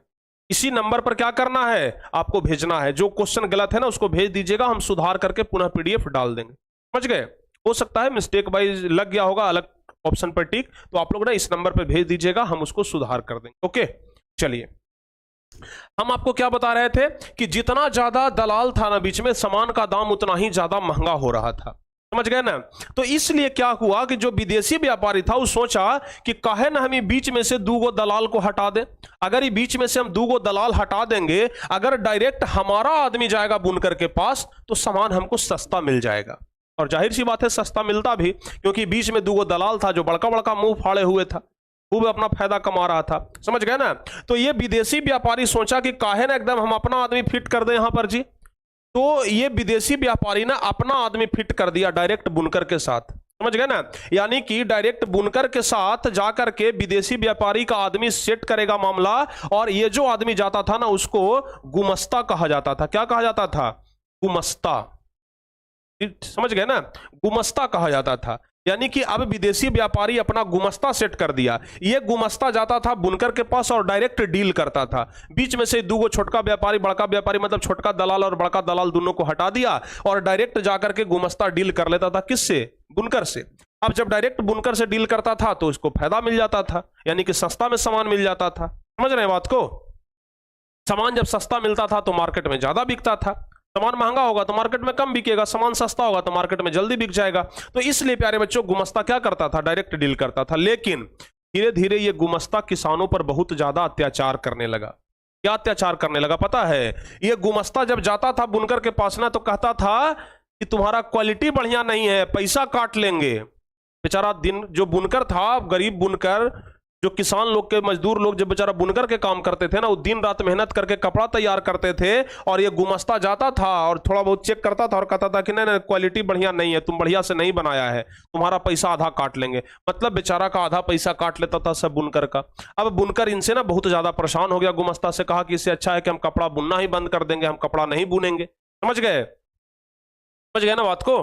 इसी नंबर पर क्या करना है, आपको भेजना है। जो क्वेश्चन गलत है ना उसको भेज दीजिएगा, हम सुधार करके पुनः पीडीएफ डाल देंगे, समझ गए। हो सकता है मिस्टेक वाइज लग गया होगा अलग ऑप्शन पर टिक, तो आप लोग ना इस नंबर पर भेज दीजिएगा, हम उसको सुधार कर देंगे, ओके। चलिए, हम आपको क्या बता रहे थे कि जितना ज्यादा दलाल था ना बीच में, सामान का दाम उतना ही ज्यादा महंगा हो रहा था, समझ गए ना। तो इसलिए क्या हुआ कि जो विदेशी व्यापारी था वो सोचा कि काहे ना हम बीच में से 2 दलाल को हटा दें। अगर ये बीच में से हम 2 दलाल हटा देंगे, अगर डायरेक्ट हमारा आदमी जाएगा बुनकर के पास तो सामान हमको सस्ता मिल जाएगा। और जाहिर सी बात है सस्ता मिलता भी, क्योंकि बीच में 2 दलाल था जो बड़का बड़का मुंह फाड़े हुए था, खूब अपना फायदा कमा रहा था, समझ गए ना। तो ये विदेशी व्यापारी सोचा कि काहे ना एकदम हम अपना आदमी फिट कर दें यहां पर जी। तो ये विदेशी व्यापारी ना अपना आदमी फिट कर दिया डायरेक्ट बुनकर के साथ, समझ गए ना। यानी कि डायरेक्ट बुनकर के साथ जाकर के विदेशी व्यापारी का आदमी सेट करेगा मामला, और ये जो आदमी जाता था ना उसको गुमस्ता कहा जाता था। क्या कहा जाता था? गुमस्ता। समझ गए ना, गुमस्ता कहा जाता था। यानी कि अब विदेशी व्यापारी अपना गुमस्ता सेट कर दिया। ये गुमस्ता जाता था बुनकर के पास और डायरेक्ट डील करता था। बीच में से दो छोटका व्यापारी बड़का व्यापारी, मतलब छोटका दलाल और बड़का दलाल दोनों को हटा दिया और डायरेक्ट जाकर के गुमस्ता डील कर लेता था। किससे? बुनकर से। अब जब डायरेक्ट बुनकर से डील करता था तो उसको फायदा मिल जाता था, यानी कि सस्ता में सामान मिल जाता था। समझ रहे हैं बात को? सामान जब सस्ता मिलता था तो मार्केट में ज्यादा बिकता था, सामान महंगा होगा तो मार्केट में कम बिकेगा, सामान सस्ता होगा तो मार्केट में जल्दी बिक जाएगा। तो इसलिए प्यारे बच्चों गुमस्ता क्या करता था? डायरेक्ट डील करता था। लेकिन धीरे धीरे ये गुमस्ता किसानों पर बहुत ज्यादा अत्याचार करने लगा। क्या अत्याचार करने लगा पता है? ये गुमस्ता जब जाता था बुनकर के पास ना तो कहता था कि तुम्हारा क्वालिटी बढ़िया नहीं है, पैसा काट लेंगे। बेचारा दिन जो बुनकर था, गरीब बुनकर, जो किसान लोग के मजदूर लोग जब बेचारा बुनकर के काम करते थे ना, वो दिन रात मेहनत करके कपड़ा तैयार करते थे, और ये गुमस्ता जाता था और थोड़ा बहुत चेक करता था और कहता था कि नहीं नहीं क्वालिटी बढ़िया नहीं है, तुम बढ़िया से नहीं बनाया है, तुम्हारा पैसा आधा काट लेंगे। मतलब बेचारा का आधा पैसा काट लेता था सब बुनकर का। अब बुनकर इनसे ना बहुत ज्यादा परेशान हो गया, गुमस्ता से कहा कि इससे अच्छा है कि हम कपड़ा बुनना ही बंद कर देंगे, हम कपड़ा नहीं बुनेंगे। समझ गए? समझ गए ना बात को?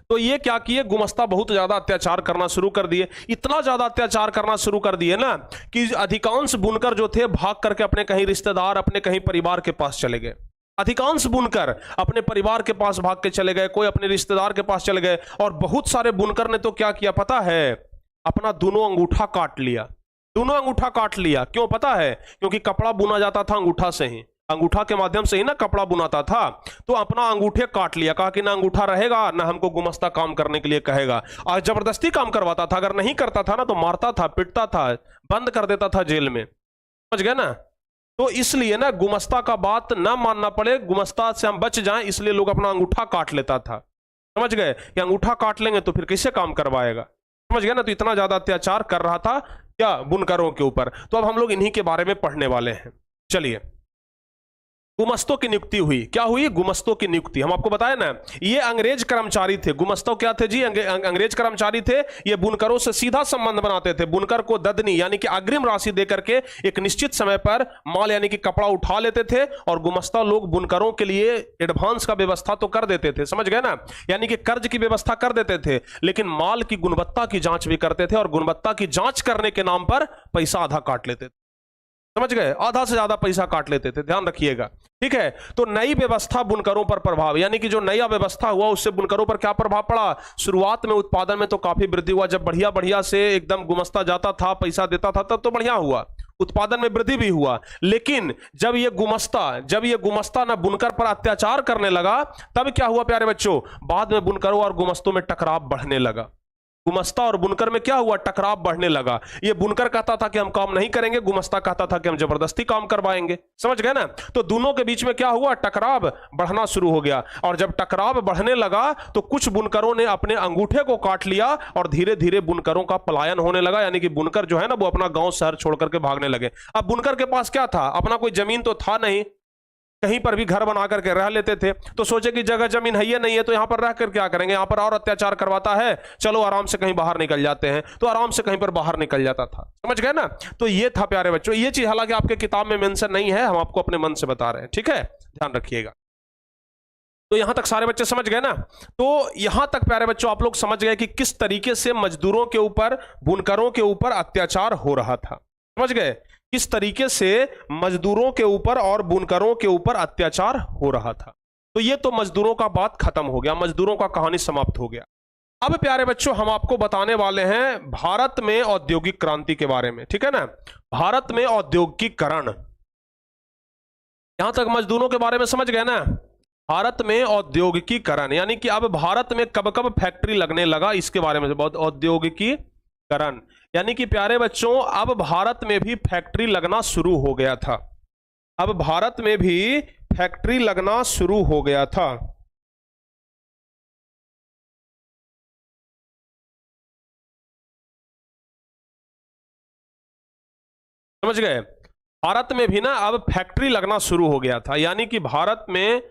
तो ये क्या किए, गुमस्ता बहुत ज्यादा अत्याचार करना शुरू कर दिए। इतना ज्यादा अत्याचार करना शुरू कर दिए ना कि अधिकांश बुनकर जो थे भाग करके अपने कहीं रिश्तेदार, अपने कहीं परिवार के पास चले गए। अधिकांश बुनकर अपने परिवार के पास भाग के चले गए, कोई अपने रिश्तेदार के पास चले गए, और बहुत सारे बुनकर ने तो क्या किया पता है? अपना दोनों अंगूठा काट लिया। दोनों अंगूठा काट लिया। क्यों पता है? क्योंकि कपड़ा बुना जाता था अंगूठा से ही, अंगूठा के माध्यम से ही ना कपड़ा बुनाता था। तो अपना अंगूठे काट लिया, कहा कि ना अंगूठा रहेगा ना हमको गुमस्ता काम करने के लिए कहेगा, और जबरदस्ती काम करवाता था। अगर नहीं करता था ना तो मारता था, पिटता था, बंद कर देता था जेल में। समझ गए ना? तो इसलिए ना गुमस्ता का बात ना मानना पड़े, गुमस्ता से हम बच जाएं, इसलिए लोग अपना अंगूठा काट लेता था। समझ गए? कि अंगूठा काट लेंगे तो फिर कैसे काम करवाएगा। समझ गए ना? तो इतना ज्यादा अत्याचार कर रहा था क्या बुनकरों के ऊपर। तो अब हम लोग इन्हीं के बारे में पढ़ने वाले हैं। चलिए, गुमस्तों की नियुक्ति हुई। क्या हुई? गुमस्तों की नियुक्ति। हम आपको बताया ना, ये अंग्रेज कर्मचारी थे। गुमस्तों क्या थे जी? अंग्रेज कर्मचारी थे। ये बुनकरों से सीधा संबंध बनाते थे। बुनकर को ददनी यानी कि अग्रिम राशि देकर के एक निश्चित समय पर माल यानी कि कपड़ा उठा लेते थे, और गुमस्ता लोग बुनकरों के लिए एडवांस का व्यवस्था तो कर देते थे। समझ गए ना? यानी कि कर्ज की व्यवस्था कर देते थे, लेकिन माल की गुणवत्ता की जांच भी करते थे, और गुणवत्ता की जांच करने के नाम पर पैसा आधा काट लेते थे। समझ गए? आधा से ज्यादा पैसा काट लेते थे, ध्यान रखिएगा। ठीक है? तो नई व्यवस्था बुनकरों पर प्रभाव, यानी कि जो नया व्यवस्था हुआ उससे बुनकरों पर क्या प्रभाव पड़ा? शुरुआत में उत्पादन में तो काफी वृद्धि हुआ। जब बढ़िया बढ़िया से एकदम गुमस्ता जाता था, पैसा देता था, तब तो बढ़िया हुआ, उत्पादन में वृद्धि भी हुआ। लेकिन जब ये गुमस्ता ना बुनकर पर अत्याचार करने लगा, तब क्या हुआ प्यारे बच्चों? बाद में बुनकरों और गुमस्तों में टकराव बढ़ने लगा। गुमस्ता और बुनकर में क्या हुआ? टकराव बढ़ने लगा। ये बुनकर कहता था कि हम काम नहीं करेंगे, गुमस्ता कहता था कि हम जबरदस्ती काम करवाएंगे। समझ गए ना? तो दोनों के बीच में क्या हुआ? टकराव बढ़ना शुरू हो गया। और जब टकराव बढ़ने लगा तो कुछ बुनकरों ने अपने अंगूठे को काट लिया, और धीरे धीरे बुनकरों का पलायन होने लगा। यानी कि बुनकर जो है ना वो अपना गांव शहर छोड़ करके भागने लगे। अब बुनकर के पास क्या था? अपना कोई जमीन तो था नहीं, कहीं पर भी घर बना करके रह लेते थे। तो सोचे कि जगह जमीन है ये नहीं है तो यहां पर रह कर क्या करेंगे, यहां पर और अत्याचार करवाता है, चलो आराम से कहीं बाहर निकल जाते हैं। तो आराम से कहीं पर बाहर निकल जाता था। समझ गए ना? तो ये था प्यारे बच्चों। ये चीज हालांकि आपके किताब में मेंशन नहीं है, हम आपको अपने मन से बता रहे हैं। ठीक है? ध्यान रखिएगा। तो यहां तक सारे बच्चे समझ गए ना? तो यहां तक प्यारे बच्चों आप लोग समझ गए कि किस तरीके से मजदूरों के ऊपर, बुनकरों के ऊपर अत्याचार हो रहा था। समझ गए? किस तरीके से मजदूरों के ऊपर और बुनकरों के ऊपर अत्याचार हो रहा था। तो ये तो मजदूरों का बात खत्म हो गया, मजदूरों का कहानी समाप्त हो गया। अब प्यारे बच्चों हम आपको बताने वाले हैं भारत में औद्योगिक क्रांति के बारे में। ठीक है ना? भारत में औद्योगिकीकरण। यहां तक मजदूरों के बारे में समझ गए ना? भारत में औद्योगिकीकरण यानी कि अब भारत में कब कब फैक्ट्री लगने लगा, इसके बारे में बहुत। औद्योगिकीकरण यानी कि प्यारे बच्चों अब भारत में भी फैक्ट्री लगना शुरू हो गया था। अब भारत में भी फैक्ट्री लगना शुरू हो गया था। समझ गए? भारत में भी ना अब फैक्ट्री लगना शुरू हो गया था। यानी कि भारत में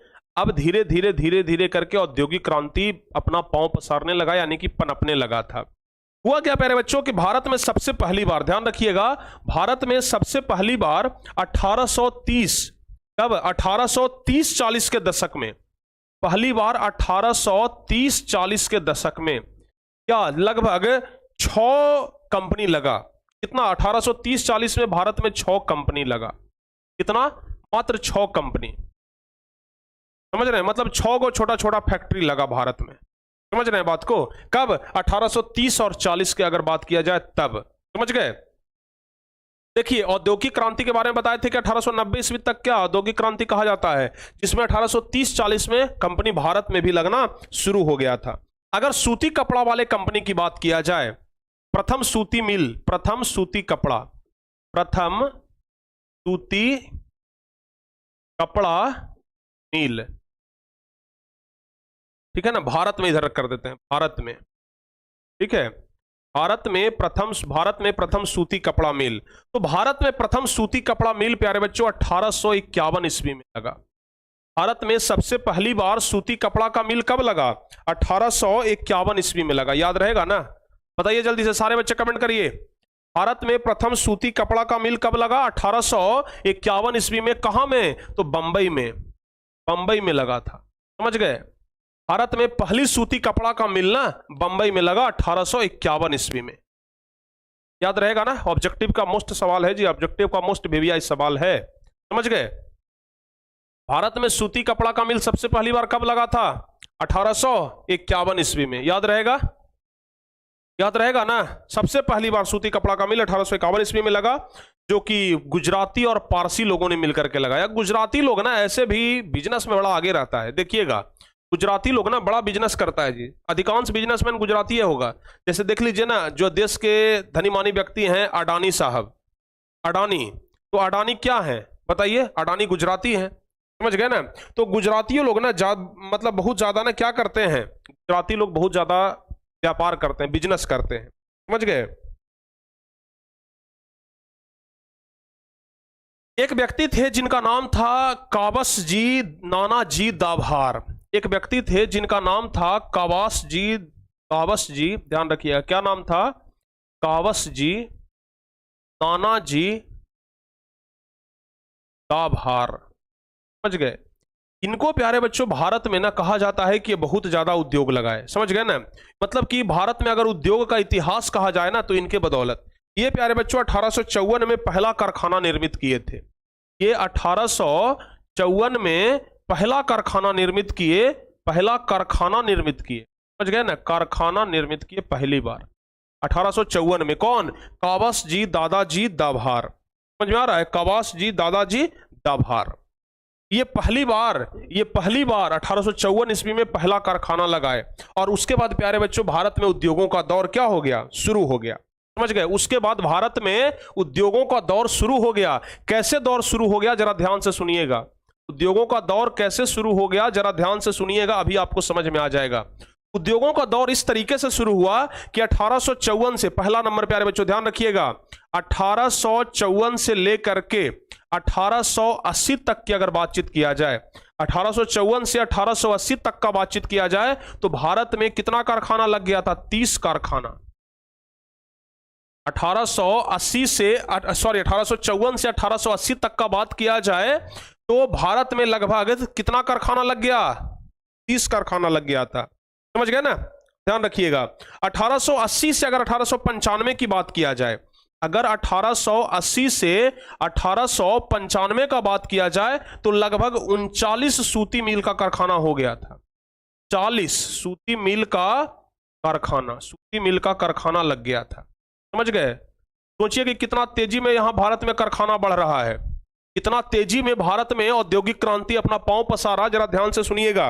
अब धीरे धीरे धीरे धीरे करके औद्योगिक क्रांति अपना पांव पसारने लगा, यानी कि पनपने लगा था। हुआ क्या प्यारे बच्चों कि भारत में सबसे पहली बार, ध्यान रखिएगा, भारत में सबसे पहली बार 1830, कब? 1830-40 के दशक में, पहली बार 1830-40 के दशक में क्या लगभग 6 कंपनी लगा। कितना? 1830-40 में भारत में 6 कंपनी लगा। कितना? मात्र 6 कंपनी। समझ रहे हैं? मतलब 6 को छोटा छोटा फैक्ट्री लगा भारत में। समझ रहे हैं बात को? कब? 1830 और 40 के अगर बात किया जाए तब। समझ गए? देखिए, औद्योगिक क्रांति के बारे में बताए थे कि 1890 ईस्वी तक क्या औद्योगिक क्रांति कहा जाता है, जिसमें 1830-40 में कंपनी भारत में भी लगना शुरू हो गया था। अगर सूती कपड़ा वाले कंपनी की बात किया जाए, प्रथम सूती मिल, प्रथम सूती कपड़ा, प्रथम सूती कपड़ा मिल, ठीक है ना, भारत में इधर कर देते हैं, भारत में, ठीक है, भारत में प्रथम सूती कपड़ा मिल। तो भारत में प्रथम सूती कपड़ा मिल प्यारे बच्चों 1851 ईस्वी में लगा। भारत में सबसे पहली बार सूती कपड़ा का मिल कब लगा? 1851 ईस्वी में लगा। याद रहेगा ना? बताइए जल्दी से, सारे बच्चे कमेंट करिए। भारत में प्रथम सूती कपड़ा का मिल कब लगा? 1851 ईस्वी में। कहां में? तो बंबई में, बंबई में लगा था। समझ गए? भारत में पहली सूती कपड़ा का मिल ना बंबई में लगा 1851 ईस्वी में। याद रहेगा ना? ऑब्जेक्टिव का मोस्ट सवाल है जी, ऑब्जेक्टिव का मोस्ट वीवीआई सवाल है। समझ गए? भारत में सूती कपड़ा का मिल सबसे पहली बार कब लगा था? 1851 ईस्वी में। याद रहेगा? याद रहेगा ना? सबसे पहली बार सूती कपड़ा का मिल 1851 ईस्वी में लगा, जो कि गुजराती और पारसी लोगों ने मिलकर के लगाया। गुजराती लोग ना ऐसे भी बिजनेस में बड़ा आगे रहता है। देखिएगा, गुजराती लोग ना बड़ा बिजनेस करता है जी। अधिकांश बिजनेसमैन गुजराती है होगा। जैसे देख लीजिए ना, जो देश के धनी मानी व्यक्ति हैं, अडानी साहब, अडानी, तो अडानी क्या है बताइए? अडानी गुजराती है। समझ गए ना? तो गुजरातियों लोग ना मतलब बहुत ज्यादा ना क्या करते हैं, गुजराती लोग बहुत ज्यादा व्यापार करते हैं, बिजनेस करते हैं। समझ गए? एक व्यक्ति थे जिनका नाम था काबस जी नानाजी दाभार। एक व्यक्ति थे जिनका नाम था काबस जी, ध्यान रखिएगा, क्या नाम था? काबस जी नानाजी दाभार। समझ गए? इनको प्यारे बच्चों भारत में ना कहा जाता है कि ये बहुत ज्यादा उद्योग लगाए। समझ गए ना? मतलब कि भारत में अगर उद्योग का इतिहास कहा जाए ना तो इनके बदौलत। ये प्यारे बच्चों 1854 में पहला कारखाना निर्मित किए थे। ये 1854 में पहला कारखाना निर्मित किए, पहला कारखाना निर्मित किए। समझ गए ना? कारखाना निर्मित किए पहली बार 1854 में। कौन? काबस जी दादाजी दाभार। समझ में आ रहा है? काबस जी दादाजी दाभार। ये पहली बार 1854 ईस्वी में पहला कारखाना लगाए। और उसके बाद प्यारे बच्चों भारत में उद्योगों का दौर क्या हो गया? शुरू हो गया। समझ गए? उसके बाद भारत में उद्योगों का दौर शुरू हो गया। कैसे दौर शुरू हो गया जरा ध्यान से सुनिएगा। उद्योगों का दौर कैसे शुरू हो गया जरा ध्यान से सुनिएगा, अभी आपको समझ में आ जाएगा। उद्योगों का दौर इस तरीके से शुरू हुआ कि 1854 से, पहला नंबर प्यारे बच्चों ध्यान रखिएगा, 1854 से लेकर के 1880 तक की अगर बातचीत किया जाए, 1854 से 1880 तक का बातचीत किया जाए तो भारत में कितना कारखाना लग गया था? 30 कारखाना। 1854 से 1880 तक का बात किया जाए तो भारत में लगभग कितना कारखाना लग गया? 30 कारखाना लग गया था। समझ गए ना? ध्यान रखिएगा। 1880 से अगर 1895 की बात किया जाए, अगर 1880 से 1895 का बात किया जाए तो लगभग 39 सूती मिल का कारखाना हो गया था। 40 सूती मिल का कारखाना लग गया था। समझ गए? सोचिए कि कितना तेजी में यहां भारत में कारखाना बढ़ रहा है, कितना तेजी में भारत में औद्योगिक क्रांति अपना पांव पसारा। जरा ध्यान से सुनिएगा।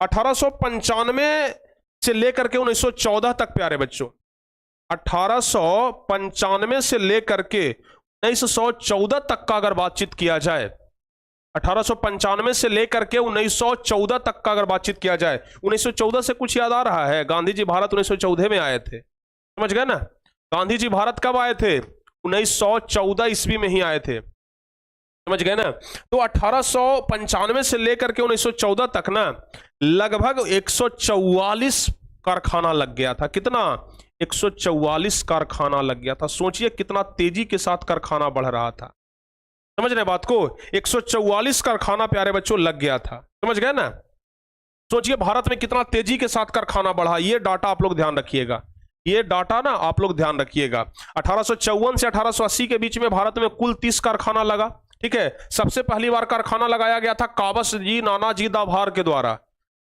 1895 से लेकर के 1914 तक प्यारे बच्चों, 1895 से लेकर के 1914 तक का अगर बातचीत किया जाए, 1895 से लेकर के 1914 तक का अगर बातचीत किया जाए, 1914 से कुछ याद आ रहा है? गांधी जी भारत 1914 में आए थे। समझ गए ना? गांधी जी भारत कब आए थे? 1914 ईस्वी में ही आए थे। समझ गए ना। तो 1895 से लेकर के 1914 तक ना लगभग 144 कारखाना लग गया था। कितना? 144 कारखाना लग गया था। सोचिए कितना तेजी के साथ कारखाना बढ़ रहा था। समझ रहे बात को? 144 कारखाना प्यारे बच्चों लग गया था। समझ गए ना। सोचिए भारत में कितना तेजी के साथ कारखाना बढ़ा। ये डाटा आप लोग ध्यान रखिएगा, ये डाटा ना आप लोग ध्यान रखिएगा। 1854 से 1880 के बीच में भारत में कुल 30 कारखाना लगा। ठीक है। सबसे पहली बार कारखाना लगाया गया था काबस जी नानाजी दाभार के द्वारा।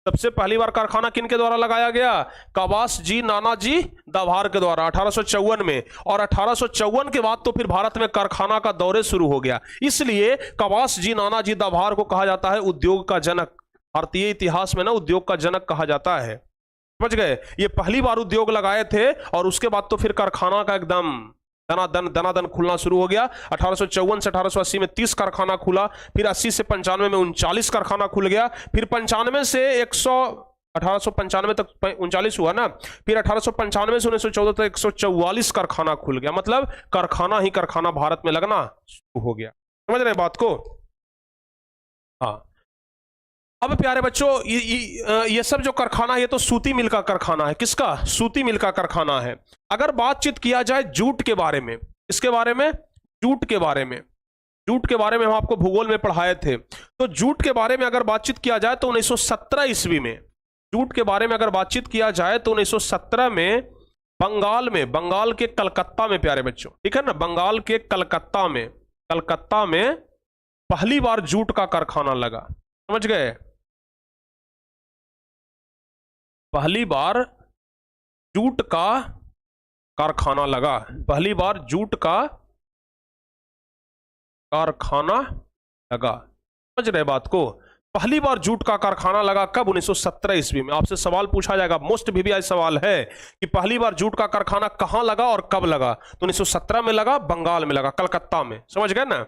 सबसे पहली बार कारखाना किन के द्वारा लगाया गया? काबास जी नानाजी दाभार के द्वारा 1854 में। और 1854 के बाद तो फिर भारत में कारखाना का दौरे शुरू हो गया। इसलिए काबास जी नानाजी दाभार को कहा जाता है उद्योग का जनक। भारतीय इतिहास में ना उद्योग का जनक कहा जाता है। समझ गए? ये पहली बार उद्योग लगाए थे और उसके बाद तो फिर कारखाना का एकदम दनादन खुलना शुरू हो गया। 1854 से 1880 में 30 कारखाना खुला, फिर 80 से 95 में 39 कारखाना खुल गया, फिर 95 से 1895 तक 39 हुआ ना, फिर 1895 से 1914 तक 144 कारखाना खुल गया। मतलब कारखाना ही कारखाना भारत में लगना शुरू हो गया। समझ रहे हैं बात को? हाँ। अब प्यारे बच्चों ये सब जो कारखाना है ये तो सूती मिल का कारखाना है। किसका? सूती मिल का कारखाना है। अगर बातचीत किया जाए जूट के बारे में, इसके बारे में, जूट के बारे में, जूट के बारे में हम आपको भूगोल में पढ़ाए थे। तो जूट के बारे में अगर बातचीत किया जाए तो 1917 ईस्वी में, जूट के बारे में अगर बातचीत किया जाए तो 1917 में बंगाल के कलकत्ता में प्यारे बच्चों, ठीक है ना, बंगाल के कलकत्ता में पहली बार जूट का कारखाना लगा। समझ गए? पहली बार जूट का कारखाना लगा, पहली बार जूट का कारखाना लगा। समझ रहे बात को? पहली बार जूट का कारखाना लगा कब? 1917 ईस्वी में। आपसे सवाल पूछा जाएगा, मोस्ट वीवीआई सवाल है कि पहली बार जूट का कारखाना कहां लगा और कब लगा? तो 1917 में लगा, बंगाल में लगा, कलकत्ता में। समझ गए ना?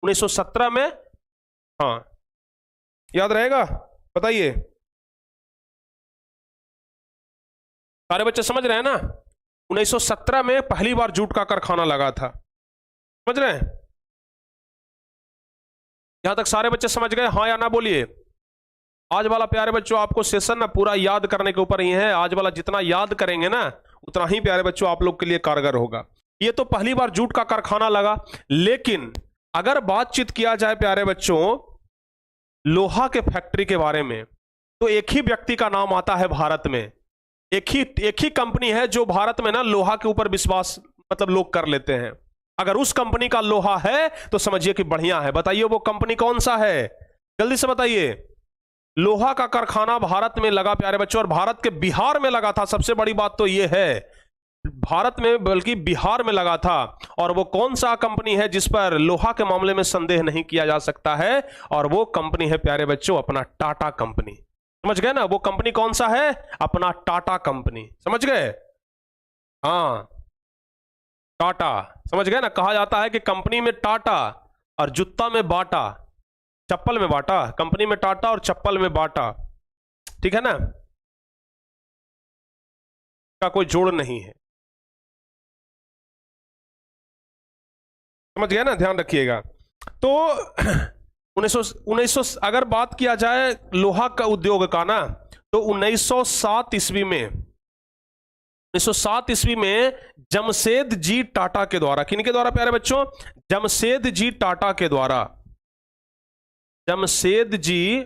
1917 में। हाँ, याद रहेगा? बताइए सारे बच्चे समझ रहे हैं ना? 1917 में पहली बार जूट का कारखाना लगा था। समझ रहे हैं? यहां तक सारे बच्चे समझ गए? हाँ या ना बोलिए। आज वाला प्यारे बच्चों आपको सेशन ना पूरा याद करने के ऊपर ही है। आज वाला जितना याद करेंगे ना उतना ही प्यारे बच्चों आप लोग के लिए कारगर होगा। ये तो पहली बार जूट का कारखाना लगा। लेकिन अगर बातचीत किया जाए प्यारे बच्चों लोहा के फैक्ट्री के बारे में, तो एक ही व्यक्ति का नाम आता है भारत में। एक ही कंपनी है जो भारत में ना लोहा के ऊपर विश्वास मतलब लोग कर लेते हैं। अगर उस कंपनी का लोहा है तो समझिए कि बढ़िया है। बताइए वो कंपनी कौन सा है? जल्दी से बताइए। लोहा का कारखाना भारत में लगा प्यारे बच्चों, और भारत के बिहार में लगा था। सबसे बड़ी बात तो यह है, भारत में बल्कि बिहार में लगा था। और वो कौन सा कंपनी है जिस पर लोहा के मामले में संदेह नहीं किया जा सकता है? और वो कंपनी है प्यारे बच्चों अपना टाटा कंपनी। समझ गए ना? वो कंपनी कौन सा है? अपना टाटा कंपनी। समझ गए? हाँ, टाटा। समझ गए ना? कहा जाता है कि कंपनी में टाटा और जूता में बाटा, चप्पल में बाटा, कंपनी में टाटा और चप्पल में बाटा। ठीक है ना? का कोई जोड़ नहीं है। समझ गए ना? ध्यान रखिएगा। तो 1900 अगर बात किया जाए लोहा का उद्योग का ना, तो 1907 ईस्वी में 1907 ईस्वी में जमशेद जी टाटा के द्वारा, किनके द्वारा प्यारे बच्चों? जमशेद जी टाटा के द्वारा, जमशेद जी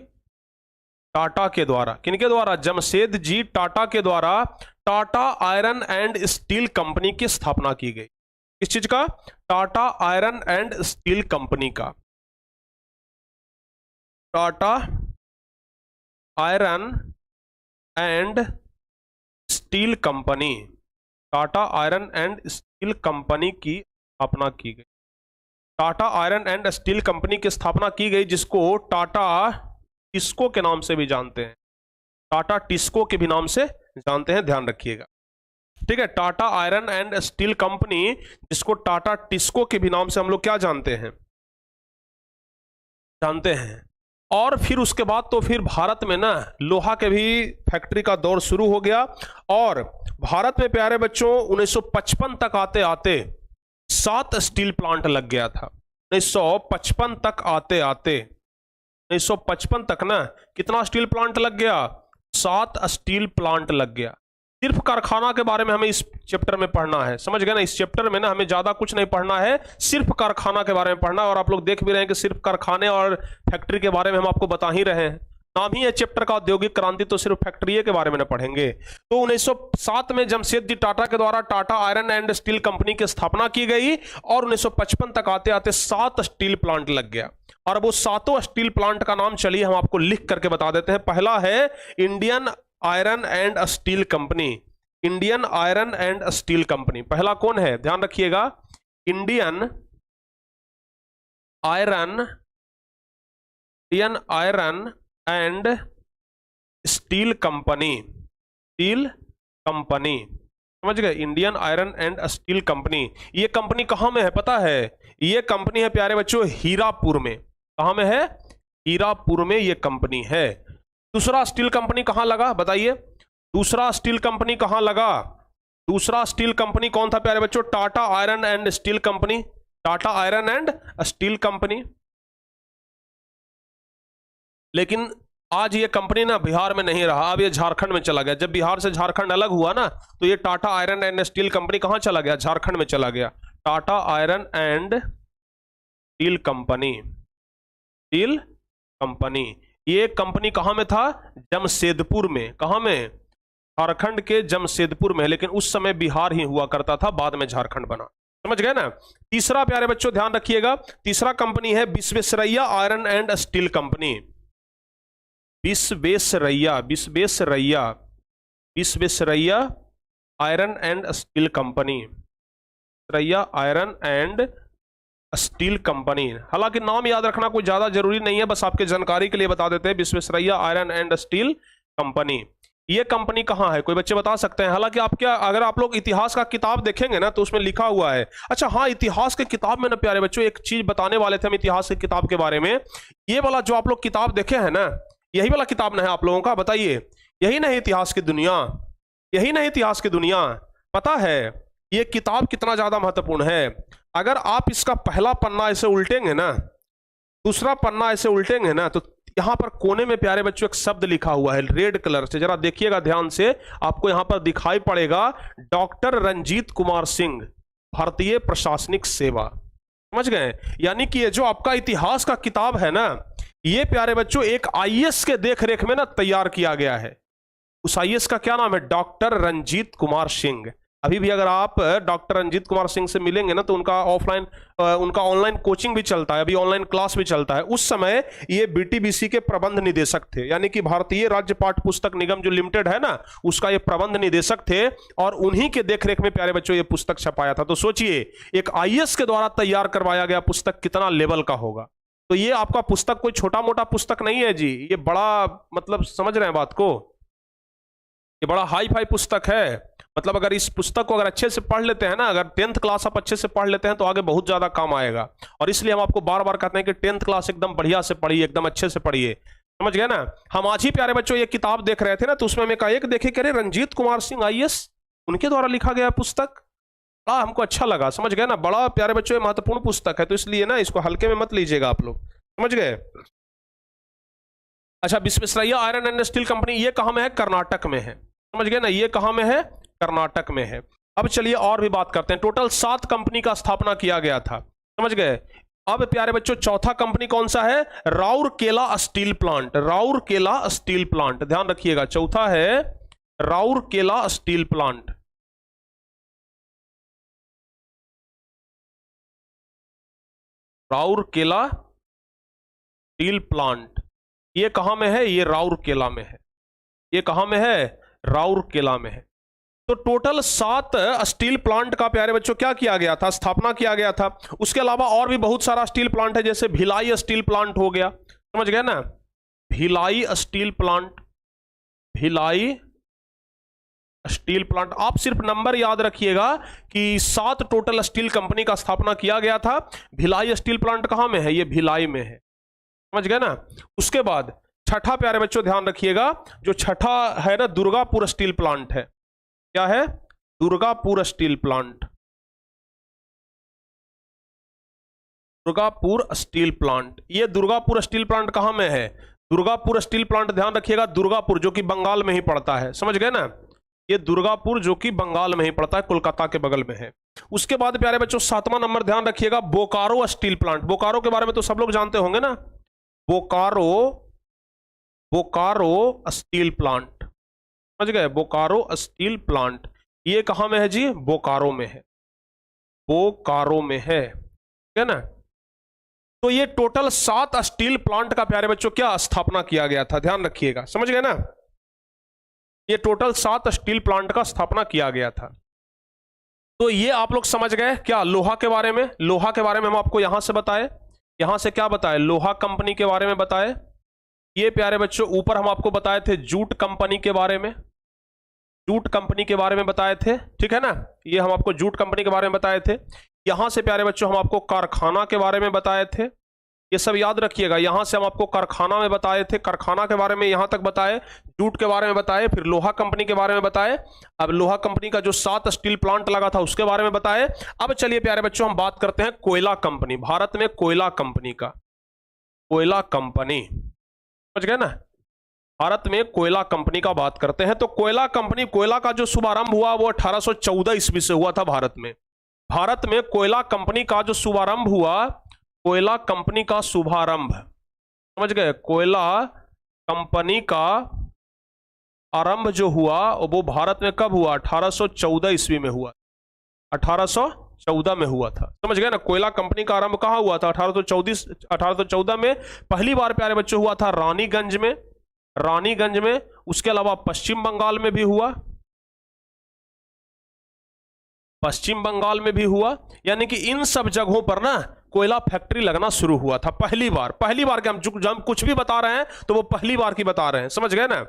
टाटा के द्वारा, किनके द्वारा? जमशेद जी टाटा के द्वारा Tata iron and steel company की स्थापना की गई। किस चीज का? Tata iron and steel company का। Tata iron and steel company, Tata iron and steel company की स्थापना की गई। Tata iron and steel company की स्थापना की गई, जिसको टाटा टिस्को के नाम से भी जानते हैं। टाटा टिस्को के भी नाम से जानते हैं, ध्यान रखिएगा। ठीक है? Tata iron and steel company, जिसको टाटा टिस्को के भी नाम से हम लोग क्या जानते हैं? जानते हैं। और फिर उसके बाद तो फिर भारत में ना लोहा के भी फैक्ट्री का दौर शुरू हो गया। और भारत में प्यारे बच्चों 1955 तक आते आते 7 स्टील प्लांट लग गया था। 1955 तक आते आते 1955 तक ना कितना स्टील प्लांट लग गया? 7 स्टील प्लांट लग गया। सिर्फ कारखाना के बारे में हमें इस चैप्टर में पढ़ना है, समझ गए ना? इस चैप्टर में ना हमें ज्यादा कुछ नहीं पढ़ना है, सिर्फ कारखाना के बारे में पढ़ना है। और आप लोग देख भी रहे हैं कि सिर्फ कारखाने और फैक्ट्री के बारे में हम आपको बता ही रहे हैं। नाम ही है चैप्टर का औद्योगिक क्रांति, तो सिर्फ फैक्ट्री के बारे में ना पढ़ेंगे। तो 1907 में जमशेदजी टाटा के द्वारा Tata iron and steel company की स्थापना की गई और 1955 तक आते आते 7 स्टील प्लांट लग गया। और वो 7 स्टील प्लांट का नाम चलिए हम आपको लिख करके बता देते हैं। पहला है Indian iron and steel company. Indian iron and steel company पहला कौन है? ध्यान रखिएगा, Indian iron and steel company. Steel company, समझ गए? Indian iron and steel company. ये कंपनी कहां में है पता है? ये कंपनी है प्यारे बच्चों हीरापुर में। कहां में है? हीरापुर में ये कंपनी है। दूसरा स्टील कंपनी कहां लगा बताइए? दूसरा स्टील कंपनी कहां लगा? दूसरा स्टील कंपनी कौन था प्यारे बच्चों? Tata iron and steel company. Tata iron and steel company. लेकिन आज ये कंपनी ना बिहार में नहीं रहा, अब ये झारखंड में चला गया। जब बिहार से झारखंड अलग हुआ ना, तो ये Tata iron and steel company कहां चला गया? झारखंड में चला गया। Tata iron and steel company. Steel company ये कंपनी कहां में था? जमशेदपुर में। कहां में? झारखंड के जमशेदपुर में। लेकिन उस समय बिहार ही हुआ करता था, बाद में झारखंड बना। समझ गए ना? तीसरा प्यारे बच्चों ध्यान रखिएगा, तीसरा कंपनी है Visvesvaraya iron and steel company. Visvesvaraya iron and steel company. Visvesvaraya iron and steel company. हालांकि नाम याद रखना कोई ज्यादा जरूरी नहीं है, बस आपके जानकारी के लिए बता देते हैं। Visvesvaraya iron and steel company ये कंपनी कहां है? कोई बच्चे बता सकते हैं? हालांकि आप क्या, अगर आप लोग इतिहास का किताब देखेंगे ना तो उसमें लिखा हुआ है। अच्छा हाँ, इतिहास के किताब में ना प्यारे बच्चों एक चीज बताने वाले थे हम इतिहास की किताब के बारे में। ये वाला जो आप लोग किताब देखे हैं ना, यही वाला किताब ना है आप लोगों का? बताइए, यही नहीं इतिहास की दुनिया? यही नहीं इतिहास की दुनिया? पता है ये किताब कितना ज्यादा महत्वपूर्ण है? अगर आप इसका पहला पन्ना ऐसे उल्टेंगे ना, दूसरा पन्ना ऐसे उल्टेंगे ना, तो यहां पर कोने में प्यारे बच्चों एक शब्द लिखा हुआ है रेड कलर से। जरा देखिएगा ध्यान से, आपको यहां पर दिखाई पड़ेगा डॉक्टर रंजीत कुमार सिंह, भारतीय प्रशासनिक सेवा। समझ गए? यानी कि ये जो आपका इतिहास का किताब है ना, ये प्यारे बच्चों एक आईएएस के देखरेख में ना तैयार किया गया है। उस आईएएस का क्या नाम है? डॉक्टर रंजीत कुमार सिंह। अभी भी अगर आप डॉक्टर रंजीत कुमार सिंह से मिलेंगे ना, तो उनका ऑनलाइन कोचिंग भी चलता है, अभी ऑनलाइन क्लास भी चलता है। उस समय ये बीटीबीसी के प्रबंध निदेशक थे, यानी कि भारतीय राज्य पाठ्य पुस्तक निगम जो लिमिटेड है ना, उसका ये प्रबंध निदेशक थे। और उन्हीं के देखरेख में प्यारे बच्चों ये पुस्तक छपाया था। तो सोचिए, एक आईएएस के द्वारा तैयार करवाया गया पुस्तक कितना लेवल का होगा। तो ये आपका पुस्तक कोई छोटा मोटा पुस्तक नहीं है जी, ये बड़ा, मतलब समझ रहे हैं बात को, ये बड़ा हाई फाई पुस्तक है। मतलब अगर इस पुस्तक को अगर अच्छे से पढ़ लेते हैं ना, अगर 10th क्लास आप अच्छे से पढ़ लेते हैं तो आगे बहुत ज्यादा काम आएगा। और इसलिए हम आपको बार बार कहते हैं कि 10th क्लास एकदम बढ़िया से पढ़िए, एकदम अच्छे से पढ़िए। समझ गए ना? हम आज ही प्यारे बच्चों ये किताब देख रहे थे ना, तो उसमें हमें कहा एक देखे, कह रंजीत कुमार सिंह आईएएस, उनके द्वारा लिखा गया पुस्तक, बड़ा हमको अच्छा लगा। समझ गए ना? बड़ा प्यारे बच्चों महत्वपूर्ण पुस्तक है, तो इसलिए ना इसको हल्के में मत लीजिएगा आप लोग। समझ गए? अच्छा, Visvesvaraya iron and steel company ये कहां में है? कर्नाटक में है। समझ गए ना? ये कहां में है? कर्नाटक में है। अब चलिए और भी बात करते हैं। टोटल 7 कंपनी का स्थापना किया गया था। समझ गए? अब प्यारे बच्चों चौथा कंपनी कौन सा है? Rourkela steel plant. Rourkela steel plant, ध्यान रखिएगा, चौथा है Rourkela steel plant. Rourkela steel plant ये कहां में है? ये राउरकेला में है। ये कहां में है? राउरकेला में है। तो टोटल 7 स्टील प्लांट का प्यारे बच्चों क्या किया गया था? स्थापना किया गया था। उसके अलावा और भी बहुत सारा स्टील प्लांट है, जैसे भिलाई स्टील प्लांट हो गया। समझ गए ना? Bhilai steel plant, Bhilai steel plant. आप सिर्फ नंबर याद रखिएगा कि 7 टोटल स्टील कंपनी का स्थापना किया गया था। भिलाई स्टील प्लांट कहां में है? ये भिलाई में है। समझ गए ना? उसके बाद छठा प्यारे बच्चों ध्यान रखिएगा, जो छठा है ना, दुर्गापुर स्टील प्लांट है। क्या है? Durgapur steel plant. Durgapur steel plant. ये दुर्गापुर स्टील प्लांट कहां में है? दुर्गापुर स्टील प्लांट, ध्यान रखिएगा, दुर्गापुर जो कि बंगाल में ही पड़ता है, समझ गए ना, ये दुर्गापुर जो कि बंगाल में ही पड़ता है, कोलकाता के बगल में है। उसके बाद प्यारे बच्चों 7वां नंबर ध्यान रखिएगा, बोकारो स्टील प्लांट। बोकारो के बारे में तो सब लोग जानते होंगे ना, बोकारो स्टील प्लांट, समझ गए, बोकारो स्टील प्लांट। ये कहां में है जी? बोकारो में है, बोकारो में है, ठीक है ना। तो ये टोटल 7 स्टील प्लांट का प्यारे बच्चों क्या स्थापना किया गया था, ध्यान रखिएगा, समझ गए ना। ये टोटल 7 स्टील प्लांट का स्थापना किया गया था। तो ये आप लोग समझ गए क्या लोहा के बारे में? लोहा के बारे में हम आपको यहां से बताए, यहां से क्या बताए? लोहा कंपनी के बारे में बताए। ये प्यारे बच्चों ऊपर हम आपको बताए थे जूट कंपनी के बारे में, जूट कंपनी के बारे में बताए थे, ठीक है ना। ये हम आपको जूट कंपनी के बारे में बताए थे। यहां से प्यारे बच्चों हम आपको कारखाना के बारे में बताए थे, ये सब याद रखिएगा। यहां से हम आपको कारखाना में बताए थे, कारखाना के बारे में यहां तक बताए, जूट के बारे में बताए, फिर लोहा कंपनी के बारे में बताए। अब लोहा कंपनी का जो 7 स्टील प्लांट लगा था उसके बारे में बताए। अब चलिए प्यारे बच्चों हम बात करते हैं कोयला कंपनी, भारत में कोयला कंपनी का, कोयला कंपनी, समझ गए ना, भारत में कोयला कंपनी का बात करते हैं। तो कोयला कंपनी, कोयला का जो शुभारंभ हुआ वो 1814 ईस्वी से हुआ था भारत में। भारत में कोयला कंपनी का जो शुभारंभ हुआ, कोयला कंपनी का शुभारंभ, समझ गए, कोयला कंपनी का आरंभ जो हुआ वो भारत में कब हुआ? 1814 ईस्वी में हुआ, 1814 में हुआ था, समझ गए ना। कोयला कंपनी का आरंभ कहां हुआ था? 1814 में। पहली बार प्यारे बच्चों हुआ था रानीगंज में, रानीगंज में। उसके अलावा पश्चिम बंगाल में भी हुआ, पश्चिम बंगाल में भी हुआ, यानी कि इन सब जगहों पर ना कोयला फैक्ट्री लगना शुरू हुआ था पहली बार। पहली बार के हम कुछ भी बता रहे हैं तो वो पहली बार की बता रहे हैं, समझ गए ना।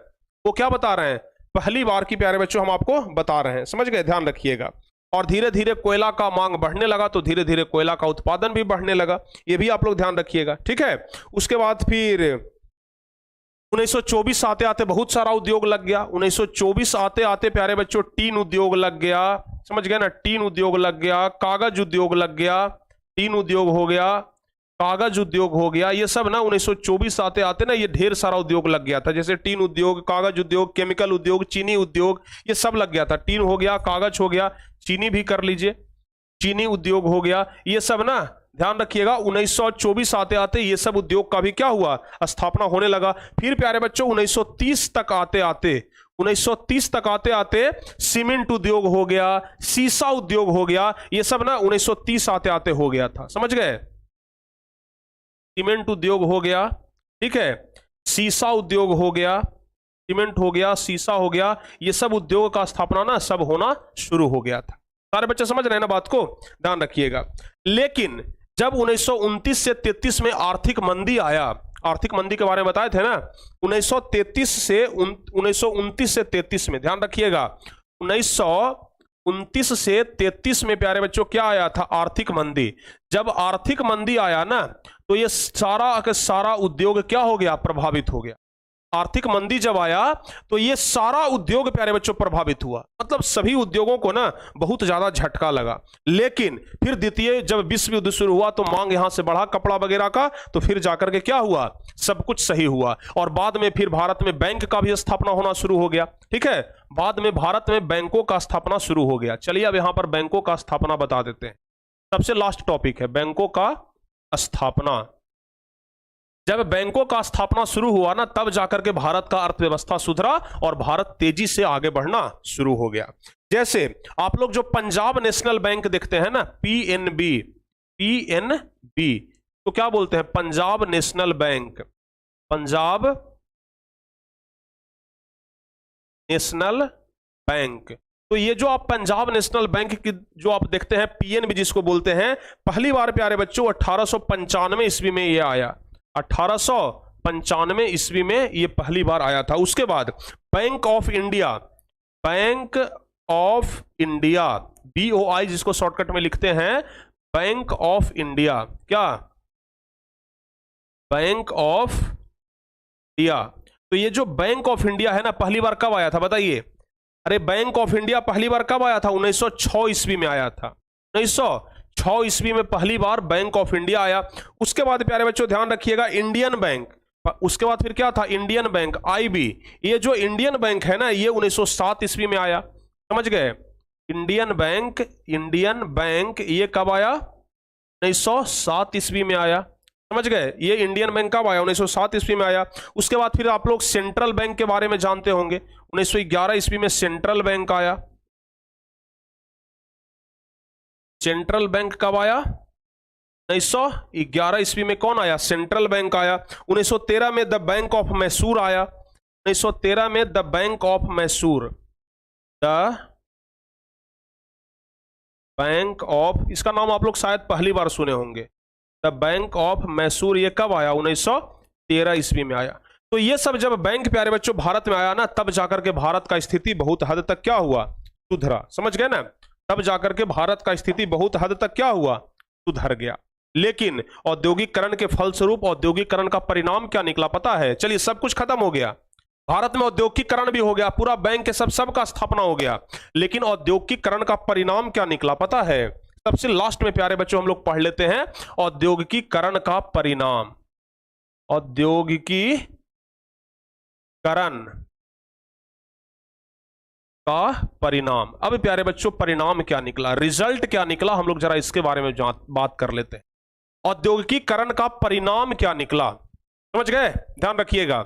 वो क्या बता रहे हैं? पहली बार की प्यारे बच्चों हम आपको बता रहे हैं, समझ गए, ध्यान रखिएगा। और धीरे धीरे कोयला का मांग बढ़ने लगा तो धीरे धीरे कोयला का उत्पादन भी बढ़ने लगा, ये भी आप लोग ध्यान रखिएगा, ठीक है। उसके बाद फिर 1924 आते आते बहुत सारा उद्योग लग गया। 1924 आते आते प्यारे बच्चों टीन उद्योग लग गया, समझ गए ना, टीन उद्योग लग गया, कागज उद्योग लग गया, टीन उद्योग हो गया, कागज उद्योग हो गया। ये सब ना 1924 आते आते ना ये ढेर सारा उद्योग लग गया था, जैसे टीन उद्योग, कागज उद्योग, केमिकल उद्योग, चीनी उद्योग, ये सब लग गया था। टीन हो गया, कागज हो गया, चीनी भी कर लीजिए, चीनी उद्योग हो गया, ये सब ना ध्यान रखिएगा। 1924 आते आते ये सब उद्योग का भी क्या हुआ? स्थापना होने लगा। फिर प्यारे बच्चों 1930 तक आते आते, 1930 तक आते आते सीमेंट उद्योग हो गया, सीसा उद्योग हो गया, ये सब ना 1930 आते आते हो गया था, समझ गए। सीमेंट उद्योग हो गया, ठीक है, सीसा उद्योग हो गया, सीमेंट हो गया, सीसा हो गया, ये सब उद्योग का स्थापना ना सब होना शुरू हो गया था। सारे बच्चे समझ रहे हैं ना बात को, ध्यान रखिएगा। लेकिन जब 1929 से 33 में आर्थिक मंदी आया, आर्थिक मंदी के बारे में बताए थे ना, 1929 से 33 में, ध्यान रखिएगा, 1929 से 33 में प्यारे बच्चों क्या आया था? आर्थिक मंदी। जब आर्थिक मंदी आया ना तो ये सारा का सारा उद्योग क्या हो गया? प्रभावित हो गया। आर्थिक मंदी जब आया तो ये सारा उद्योग प्यारे बच्चों प्रभावित हुआ, मतलब सभी उद्योगों को ना बहुत ज्यादा झटका लगा। लेकिन फिर द्वितीय जब विश्व युद्ध शुरू हुआ तो मांग यहां से बढ़ा कपड़ा वगैरह का, तो फिर जाकर के क्या हुआ? सब कुछ सही हुआ। और बाद में फिर भारत में बैंक का भी स्थापना होना शुरू हो गया, ठीक है, बाद में भारत में बैंकों का स्थापना शुरू हो गया। चलिए अब यहां पर बैंकों का स्थापना बता देते हैं। सबसे लास्ट टॉपिक है बैंकों का स्थापना। जब बैंकों का स्थापना शुरू हुआ ना तब जाकर के भारत का अर्थव्यवस्था सुधरा और भारत तेजी से आगे बढ़ना शुरू हो गया। जैसे आप लोग जो पंजाब नेशनल बैंक देखते हैं ना, पीएनबी, पीएनबी तो क्या बोलते हैं? Punjab national bank, Punjab national bank. तो ये जो आप पंजाब नेशनल बैंक की जो आप देखते हैं पीएनबी जिसको बोलते हैं, पहली बार प्यारे बच्चों 1895 ईस्वी में ये आया, 1895 ईस्वी में ये पहली बार आया था। उसके बाद bank of India, bank of India, BOI जिसको शॉर्टकट में लिखते हैं, बैंक ऑफ इंडिया, क्या? Bank of India. तो ये जो बैंक ऑफ इंडिया है ना पहली बार कब आया था बताइए? अरे बैंक ऑफ इंडिया पहली बार कब आया था? 1906 ईस्वी में आया था, 6 ईस्वी में पहली बार बैंक ऑफ इंडिया आया। उसके बाद प्यारे बच्चों ध्यान रखिएगा इंडियन बैंक, उसके बाद फिर क्या था इंडियन बैंक आईबी। ये जो इंडियन बैंक है ना ये 1907 ईस्वी में आया, समझ गए। इंडियन बैंक ये कब आया? 1907 ईस्वी में आया, समझ गए। ये इंडियन बैंक कब आया? 1907 ईस्वी में आया। उसके बाद फिर आप लोग सेंट्रल बैंक के बारे में जानते होंगे, 1911 ईस्वी में सेंट्रल बैंक आया। सेंट्रल बैंक कब आया? 1911 ईस्वी में कौन आया? सेंट्रल बैंक आया। 1913 में द बैंक ऑफ मैसूर आया। 1913 में the bank of Mysore, the bank of, इसका नाम आप लोग शायद पहली बार सुने होंगे। द बैंक ऑफ मैसूर ये कब आया? 1913 ईस्वी में आया। तो ये सब जब बैंक प्यारे बच्चों भारत में आया ना, तब जाकर के भारत का स्थिति बहुत हद तक क्या हुआ? सुधरा, समझ गए ना। तब जाकर के भारत का स्थिति बहुत हद तक क्या हुआ? सुधर गया। लेकिन औद्योगिकरण के फलस्वरूप औद्योगिकरण का परिणाम क्या निकला पता है? चलिए, सब कुछ खत्म हो गया, भारत में औद्योगिकरण भी हो गया, पूरा बैंक के सबका स्थापना हो गया, लेकिन औद्योगिकरण का परिणाम क्या निकला पता है? सबसे लास्ट में प्यारे बच्चों हम लोग पढ़ लेते हैं औद्योगिकीकरण का परिणाम। औद्योगिकीकरण का परिणाम। अब प्यारे बच्चों परिणाम क्या निकला, रिजल्ट क्या निकला, हम लोग जरा इसके बारे में बात कर लेते हैं। औद्योगिकीकरण का परिणाम क्या निकला, समझ गए? ध्यान रखिएगा।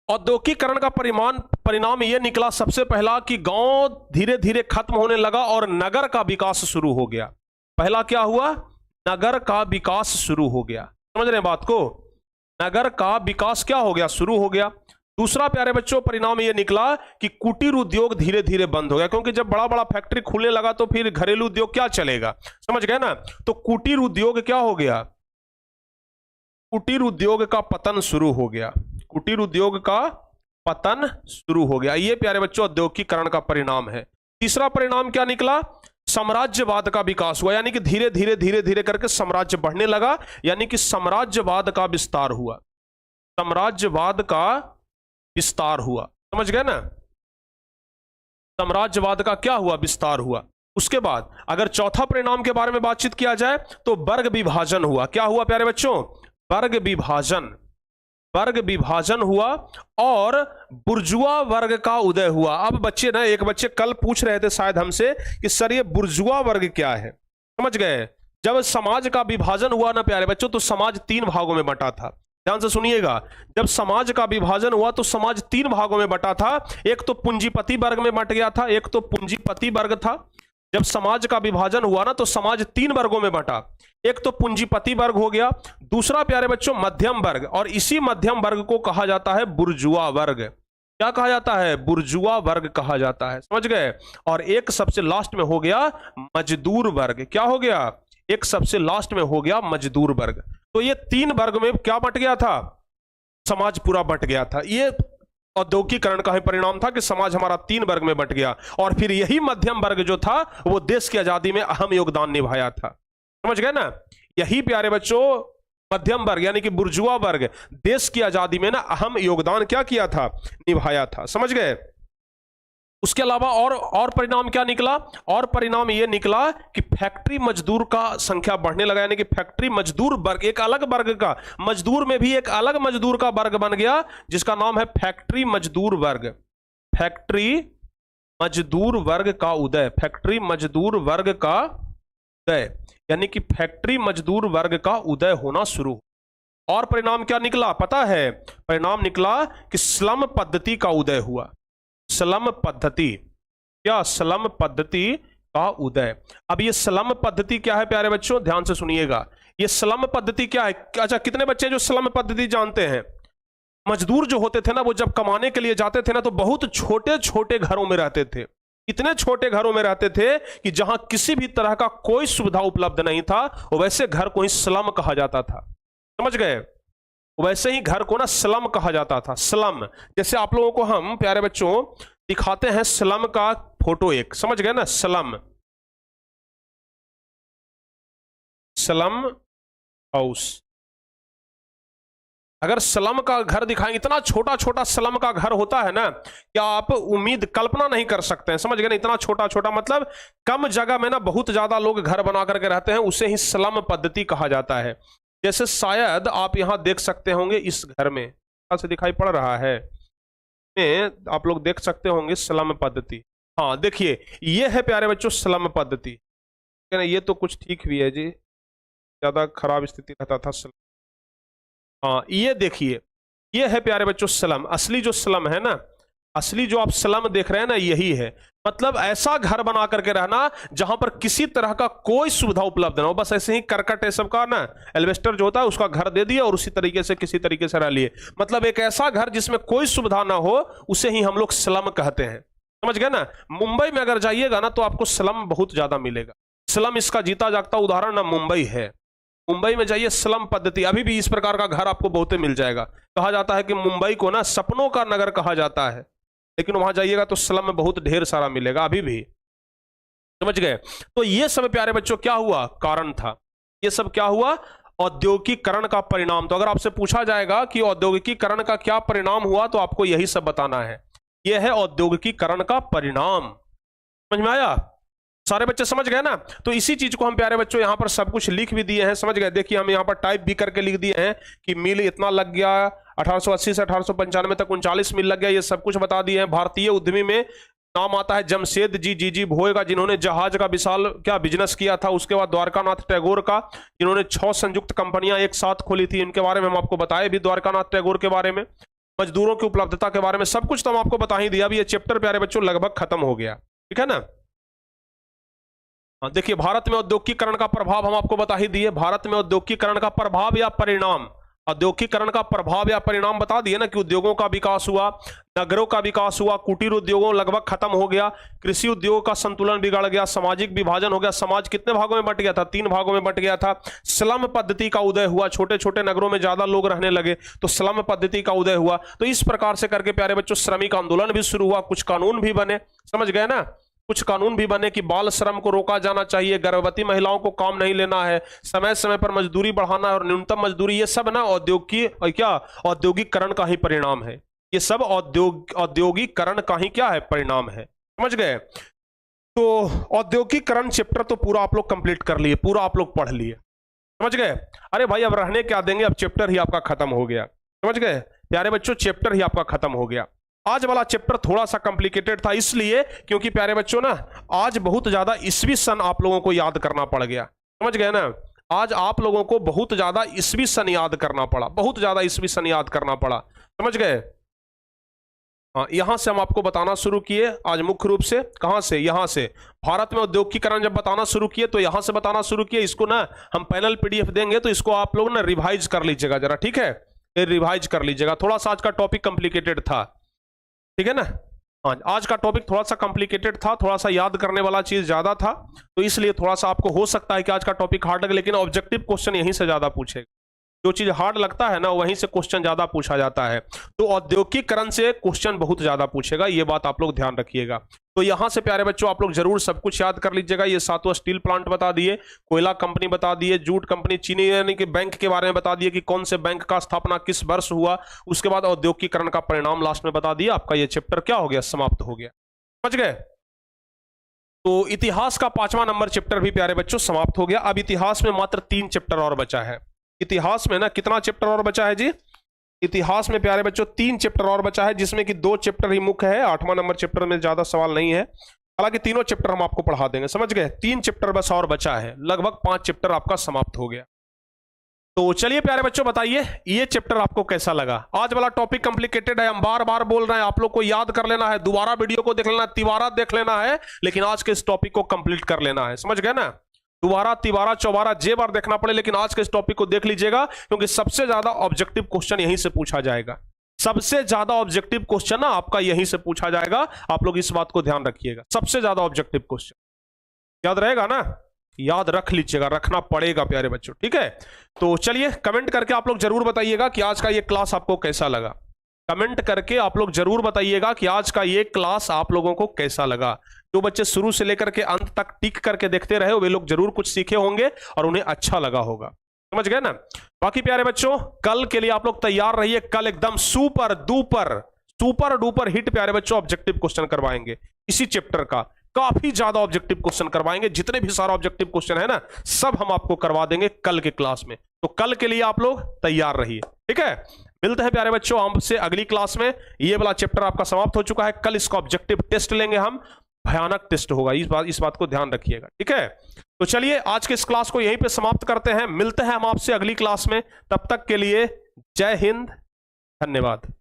औद्योगिकीकरण का परिणाम यह निकला सबसे पहला कि गांव धीरे धीरे खत्म होने लगा और नगर का विकास शुरू हो गया। पहला क्या हुआ? नगर का विकास शुरू हो गया, समझ रहे हैं बात को? नगर का विकास क्या हो गया? शुरू हो गया। दूसरा प्यारे बच्चों परिणाम यह निकला कि कुटीर उद्योग धीरे धीरे बंद हो गया, क्योंकि जब बड़ा बड़ा फैक्ट्री खुलने लगा तो फिर घरेलू उद्योग क्या चलेगा, समझ गए ना। तो कुटीर उद्योग क्या हो गया? कुटीर उद्योग का पतन शुरू हो गया। कुटीर उद्योग का पतन शुरू हो गया। ये प्यारे बच्चों औद्योगिकीकरण का परिणाम है। तीसरा परिणाम क्या निकला? साम्राज्यवाद का विकास हुआ, यानी कि धीरे धीरे करके साम्राज्य बढ़ने लगा, यानी कि साम्राज्यवाद का विस्तार हुआ। साम्राज्यवाद का विस्तार हुआ, समझ गए ना। साम्राज्यवाद का क्या हुआ? विस्तार हुआ। उसके बाद अगर चौथा परिणाम के बारे में बातचीत किया जाए तो वर्ग विभाजन हुआ। क्या हुआ प्यारे बच्चों? वर्ग विभाजन। वर्ग विभाजन हुआ और बुर्जुआ वर्ग का उदय हुआ। अब बच्चे ना, एक बच्चे कल पूछ रहे थे शायद हमसे कि सर ये बुर्जुआ वर्ग क्या है, समझ गए। जब समाज का विभाजन हुआ ना प्यारे बच्चों, तो समाज 3 भागों में बंटा था। ध्यान से सुनिएगा, जब समाज का विभाजन हुआ तो समाज 3 भागों में बंटा था। एक तो पूंजीपति वर्ग में बंट गया था, एक तो पूंजीपति वर्ग था। जब समाज का विभाजन हुआ ना तो समाज 3 वर्गों में बंटा। एक तो पूंजीपति वर्ग हो गया, दूसरा प्यारे बच्चों मध्यम वर्ग, और इसी मध्यम वर्ग को कहा जाता है बुर्जुआ वर्ग। क्या कहा जाता है? बुर्जुआ वर्ग कहा जाता है, समझ गए। और एक सबसे लास्ट में हो गया मजदूर वर्ग। क्या हो गया? एक सबसे लास्ट में हो गया मजदूर वर्ग। तो ये 3 वर्ग में क्या बंट गया था? समाज पूरा बंट गया था। ये औद्योगिकीकरण का ही परिणाम था कि समाज हमारा 3 वर्ग में बंट गया। और फिर यही मध्यम वर्ग जो था वो देश की आजादी में अहम योगदान निभाया था, समझ गए ना। यही प्यारे बच्चों मध्यम वर्ग यानी कि बुर्जुआ वर्ग देश की आजादी में ना अहम योगदान क्या किया था? निभाया था, समझ गए। उसके अलावा और परिणाम क्या निकला? और परिणाम यह निकला कि फैक्ट्री मजदूर का संख्या बढ़ने लगा, यानी कि फैक्ट्री मजदूर वर्ग, एक अलग वर्ग का, मजदूर में भी एक अलग मजदूर का वर्ग बन गया जिसका नाम है फैक्ट्री मजदूर वर्ग। फैक्ट्री मजदूर वर्ग का उदय। फैक्ट्री मजदूर वर्ग का उदय, यानी कि फैक्ट्री मजदूर वर्ग का उदय होना शुरू। और परिणाम क्या निकला पता है? परिणाम निकला कि स्लम पद्धति का उदय हुआ। स्लम पद्धति, क्या? स्लम पद्धति का उदय। अब ये स्लम पद्धति क्या है प्यारे बच्चों? ध्यान से सुनिएगा। ये स्लम पद्धति क्या है? अच्छा, कितने बच्चे जो स्लम पद्धति जानते हैं? मजदूर जो होते थे ना, वो जब कमाने के लिए जाते थे ना, तो बहुत छोटे छोटे घरों में रहते थे। इतने छोटे घरों में रहते थे कि जहां किसी भी तरह का कोई सुविधा उपलब्ध नहीं था, वैसे घर को ही स्लम कहा जाता था, समझ गए। वैसे ही घर को ना स्लम कहा जाता था। स्लम, जैसे आप लोगों को हम प्यारे बच्चों दिखाते हैं स्लम का फोटो एक, समझ गए ना। स्लम, स्लम हाउस, अगर स्लम का घर दिखाएंगे, इतना छोटा छोटा स्लम का घर होता है ना, क्या आप उम्मीद कल्पना नहीं कर सकते हैं, समझ गए ना, इतना छोटा छोटा, मतलब कम जगह में ना बहुत ज्यादा लोग घर बना करके रहते हैं, उसे ही स्लम पद्धति कहा जाता है। जैसे शायद आप यहां देख सकते होंगे, इस घर में से दिखाई पड़ रहा है, आप लोग देख सकते होंगे स्लम पद्धति। हाँ देखिए, ये है प्यारे बच्चों स्लम पद्धति। ये तो कुछ ठीक भी है जी, ज्यादा खराब स्थिति रहता था स्लम। हाँ ये देखिए, ये है प्यारे बच्चों स्लम, असली जो स्लम है ना, असली जो आप स्लम देख रहे हैं ना, यही है। मतलब ऐसा घर बना करके रहना जहां पर किसी तरह का कोई सुविधा उपलब्ध ना हो, बस ऐसे ही करकट है सबका ना, एल्वेस्टर जो होता है उसका घर दे दिया और उसी तरीके से किसी तरीके से रह लिए। मतलब एक ऐसा घर जिसमें कोई सुविधा ना हो, उसे ही हम लोग स्लम कहते हैं, समझ गए ना। मुंबई में अगर जाइएगा ना तो आपको स्लम बहुत ज्यादा मिलेगा। स्लम इसका जीता जागता उदाहरण ना मुंबई है। मुंबई में जाइए, स्लम पद्धति, अभी भी इस प्रकार का घर आपको बहुत मिल जाएगा। कहा जाता है कि मुंबई को ना सपनों का नगर कहा जाता है, लेकिन वहां जाइएगा तो स्लम में बहुत ढेर सारा मिलेगा अभी भी, समझ गए। तो ये सब प्यारे बच्चों क्या हुआ, कारण था। ये सब क्या हुआ, औद्योगिकीकरण का परिणाम। तो अगर आपसे पूछा जाएगा कि औद्योगिकीकरण का क्या परिणाम हुआ, तो आपको यही सब बताना है। यह है औद्योगिकीकरण का परिणाम। समझ में आया, सारे बच्चे समझ गए ना। तो इसी चीज को हम प्यारे बच्चों यहां पर सब कुछ लिख भी दिए हैं, समझ गए। देखिए हम यहां पर टाइप भी करके लिख दिए हैं कि मिल इतना लग गया, 1880 से 1895 तक 39 मिल लग गया, ये सब कुछ बता दिए हैं। भारतीय उद्यमी में नाम आता है जमशेद जी भोएगा, जिन्होंने जहाज का विशाल क्या बिजनेस किया था। उसके बाद द्वारकानाथ टैगोर का, जिन्होंने 6 संयुक्त कंपनियां एक साथ खोली थी, इनके बारे में हम आपको बताए भी, द्वारकानाथ टैगोर के बारे में, मजदूरों की उपलब्धता के बारे में, सब कुछ तो हम आपको बता ही दिया। अभी ये चैप्टर प्यारे बच्चों लगभग खत्म हो गया, ठीक है ना। देखिए भारत में औद्योगिकीकरण का प्रभाव हम आपको बता ही दिए। भारत में औद्योगिकीकरण का प्रभाव या परिणाम, औद्योगिकीकरण का प्रभाव या परिणाम बता दिए ना, कि उद्योगों का विकास हुआ, नगरों का विकास हुआ, कुटीर उद्योगों लगभग खत्म हो गया, कृषि उद्योग का संतुलन बिगड़ गया, सामाजिक विभाजन हो गया, समाज कितने भागों में बंट गया था, 3 भागों में बंट गया था। स्लम पद्धति का उदय हुआ, छोटे छोटे नगरों में ज्यादा लोग रहने लगे, तो स्लम पद्धति का उदय हुआ। तो इस प्रकार से करके प्यारे बच्चों श्रमिक आंदोलन भी शुरू हुआ, कुछ कानून भी बने, समझ गए ना, कुछ कानून भी बने कि बाल श्रम को रोका जाना चाहिए, गर्भवती महिलाओं को काम नहीं लेना है, समय समय पर मजदूरी बढ़ाना और न्यूनतम मजदूरी, ये सब ना औद्योगिकीकरण का ही परिणाम है। ये सब औद्योगिकीकरण का ही क्या है, परिणाम है, समझ गए। तो औद्योगिकीकरण चैप्टर तो पूरा आप लोग कंप्लीट कर लिए, पूरा आप लोग पढ़ लिए, समझ गए। अरे भाई अब रहने क्या देंगे, अब चैप्टर ही आपका खत्म हो गया, समझ गए प्यारे बच्चों, चैप्टर ही आपका खत्म हो गया। आज वाला चैप्टर थोड़ा सा कॉम्प्लिकेटेड था, इसलिए क्योंकि प्यारे बच्चों ना आज बहुत ज्यादा ईस्वी सन आप लोगों को याद करना पड़ गया, समझ गए ना। आज आप लोगों को बहुत ज्यादा ईस्वी सन याद करना पड़ा, बहुत ज्यादा ईस्वी सन याद करना पड़ा, समझ गए। हाँ यहां से हम आपको बताना शुरू किए आज मुख्य रूप से, कहां से, यहां से। भारत में औद्योगिकीकरण जब बताना शुरू किए तो यहां से बताना शुरू किए। इसको ना हम पैनल पीडीएफ देंगे तो इसको आप लोग ना रिवाइज कर लीजिएगा जरा, ठीक है, रिवाइज कर लीजिएगा। थोड़ा सा आज का टॉपिक कॉम्प्लिकेटेड था, ठीक है ना। हाँ आज का टॉपिक थोड़ा सा कॉम्प्लिकेटेड था, थोड़ा सा याद करने वाला चीज ज्यादा था, तो इसलिए थोड़ा सा आपको हो सकता है कि आज का टॉपिक हार्ड लगे, लेकिन ऑब्जेक्टिव क्वेश्चन यहीं से ज्यादा पूछेगा। जो चीज हार्ड लगता है ना वहीं से क्वेश्चन ज्यादा पूछा जाता है, तो औद्योगिकीकरण से क्वेश्चन बहुत ज्यादा पूछेगा, ये बात आप लोग ध्यान रखिएगा। तो यहां से प्यारे बच्चों आप लोग जरूर सब कुछ याद कर लीजिएगा। ये 7वां स्टील प्लांट बता दिए, कोयला कंपनी बता दिए, जूट कंपनी, चीनी यानी कि बैंक के बारे में बता दिए कि कौन से बैंक का स्थापना किस वर्ष हुआ। उसके बाद औद्योगिकीकरण का परिणाम लास्ट में बता दिया। आपका ये चैप्टर क्या हो गया, समाप्त हो गया, समझ गए। तो इतिहास का 5वां नंबर चैप्टर भी प्यारे बच्चों समाप्त हो गया। अब इतिहास में मात्र 3 चैप्टर और बचा है। इतिहास में ना कितना चैप्टर और बचा है जी, इतिहास में प्यारे बच्चों 3 चैप्टर और बचा है, जिसमें कि 2 चैप्टर ही मुख्य है। 8वां नंबर चैप्टर में ज्यादा सवाल नहीं है, हालांकि तीनों चैप्टर हम आपको पढ़ा देंगे, समझ गए। 3 चैप्टर बस और बचा है, लगभग 5 चैप्टर आपका समाप्त हो गया। तो चलिए प्यारे बच्चों बताइए ये चैप्टर आपको कैसा लगा। आज वाला टॉपिक कॉम्प्लिकेटेड है, हम बार बार बोल रहे हैं, आप लोग को याद कर लेना है, दोबारा वीडियो को देख लेना, तिबारा देख लेना है, लेकिन आज के इस टॉपिक को कंप्लीट कर लेना है, समझ गए ना। दोबारा तिबारा चौबारा जे बार देखना पड़े, लेकिन आज के इस टॉपिक को देख लीजिएगा, क्योंकि सबसे ज्यादा ऑब्जेक्टिव क्वेश्चन यहीं से पूछा जाएगा। सबसे ज्यादा ऑब्जेक्टिव क्वेश्चन ना आपका यहीं से पूछा जाएगा, आप लोग इस बात को ध्यान रखिएगा। सबसे ज्यादा ऑब्जेक्टिव क्वेश्चन याद रहेगा ना, याद रख लीजिएगा, रखना पड़ेगा प्यारे बच्चों, ठीक है। तो चलिए कमेंट करके आप लोग जरूर बताइएगा कि आज का ये क्लास आपको कैसा लगा। कमेंट करके आप लोग जरूर बताइएगा कि आज का ये क्लास आप लोगों को कैसा लगा। जो बच्चे शुरू से लेकर के अंत तक टिक करके देखते रहे वे लोग जरूर कुछ सीखे होंगे और उन्हें अच्छा लगा होगा। समझ गए ना। बाकी प्यारे बच्चों कल के लिए आप लोग तैयार रहिए, कल एकदम सुपर डुपर हिट प्यारे बच्चों ऑब्जेक्टिव क्वेश्चन करवाएंगे इसी चैप्टर का, काफी ज्यादा ऑब्जेक्टिव क्वेश्चन करवाएंगे, जितने भी सारा ऑब्जेक्टिव क्वेश्चन है ना सब हम आपको करवा देंगे कल के क्लास में। तो कल के लिए आप लोग तैयार रहिए, ठीक है। मिलते हैं प्यारे बच्चों हमसे अगली क्लास में। ये वाला चैप्टर आपका समाप्त हो चुका है, कल इसका ऑब्जेक्टिव टेस्ट लेंगे हम, भयानक टेस्ट होगा, इस बात को ध्यान रखिएगा, ठीक है। तो चलिए आज के इस क्लास को यहीं पे समाप्त करते हैं, मिलते हैं हम आपसे अगली क्लास में, तब तक के लिए जय हिंद, धन्यवाद।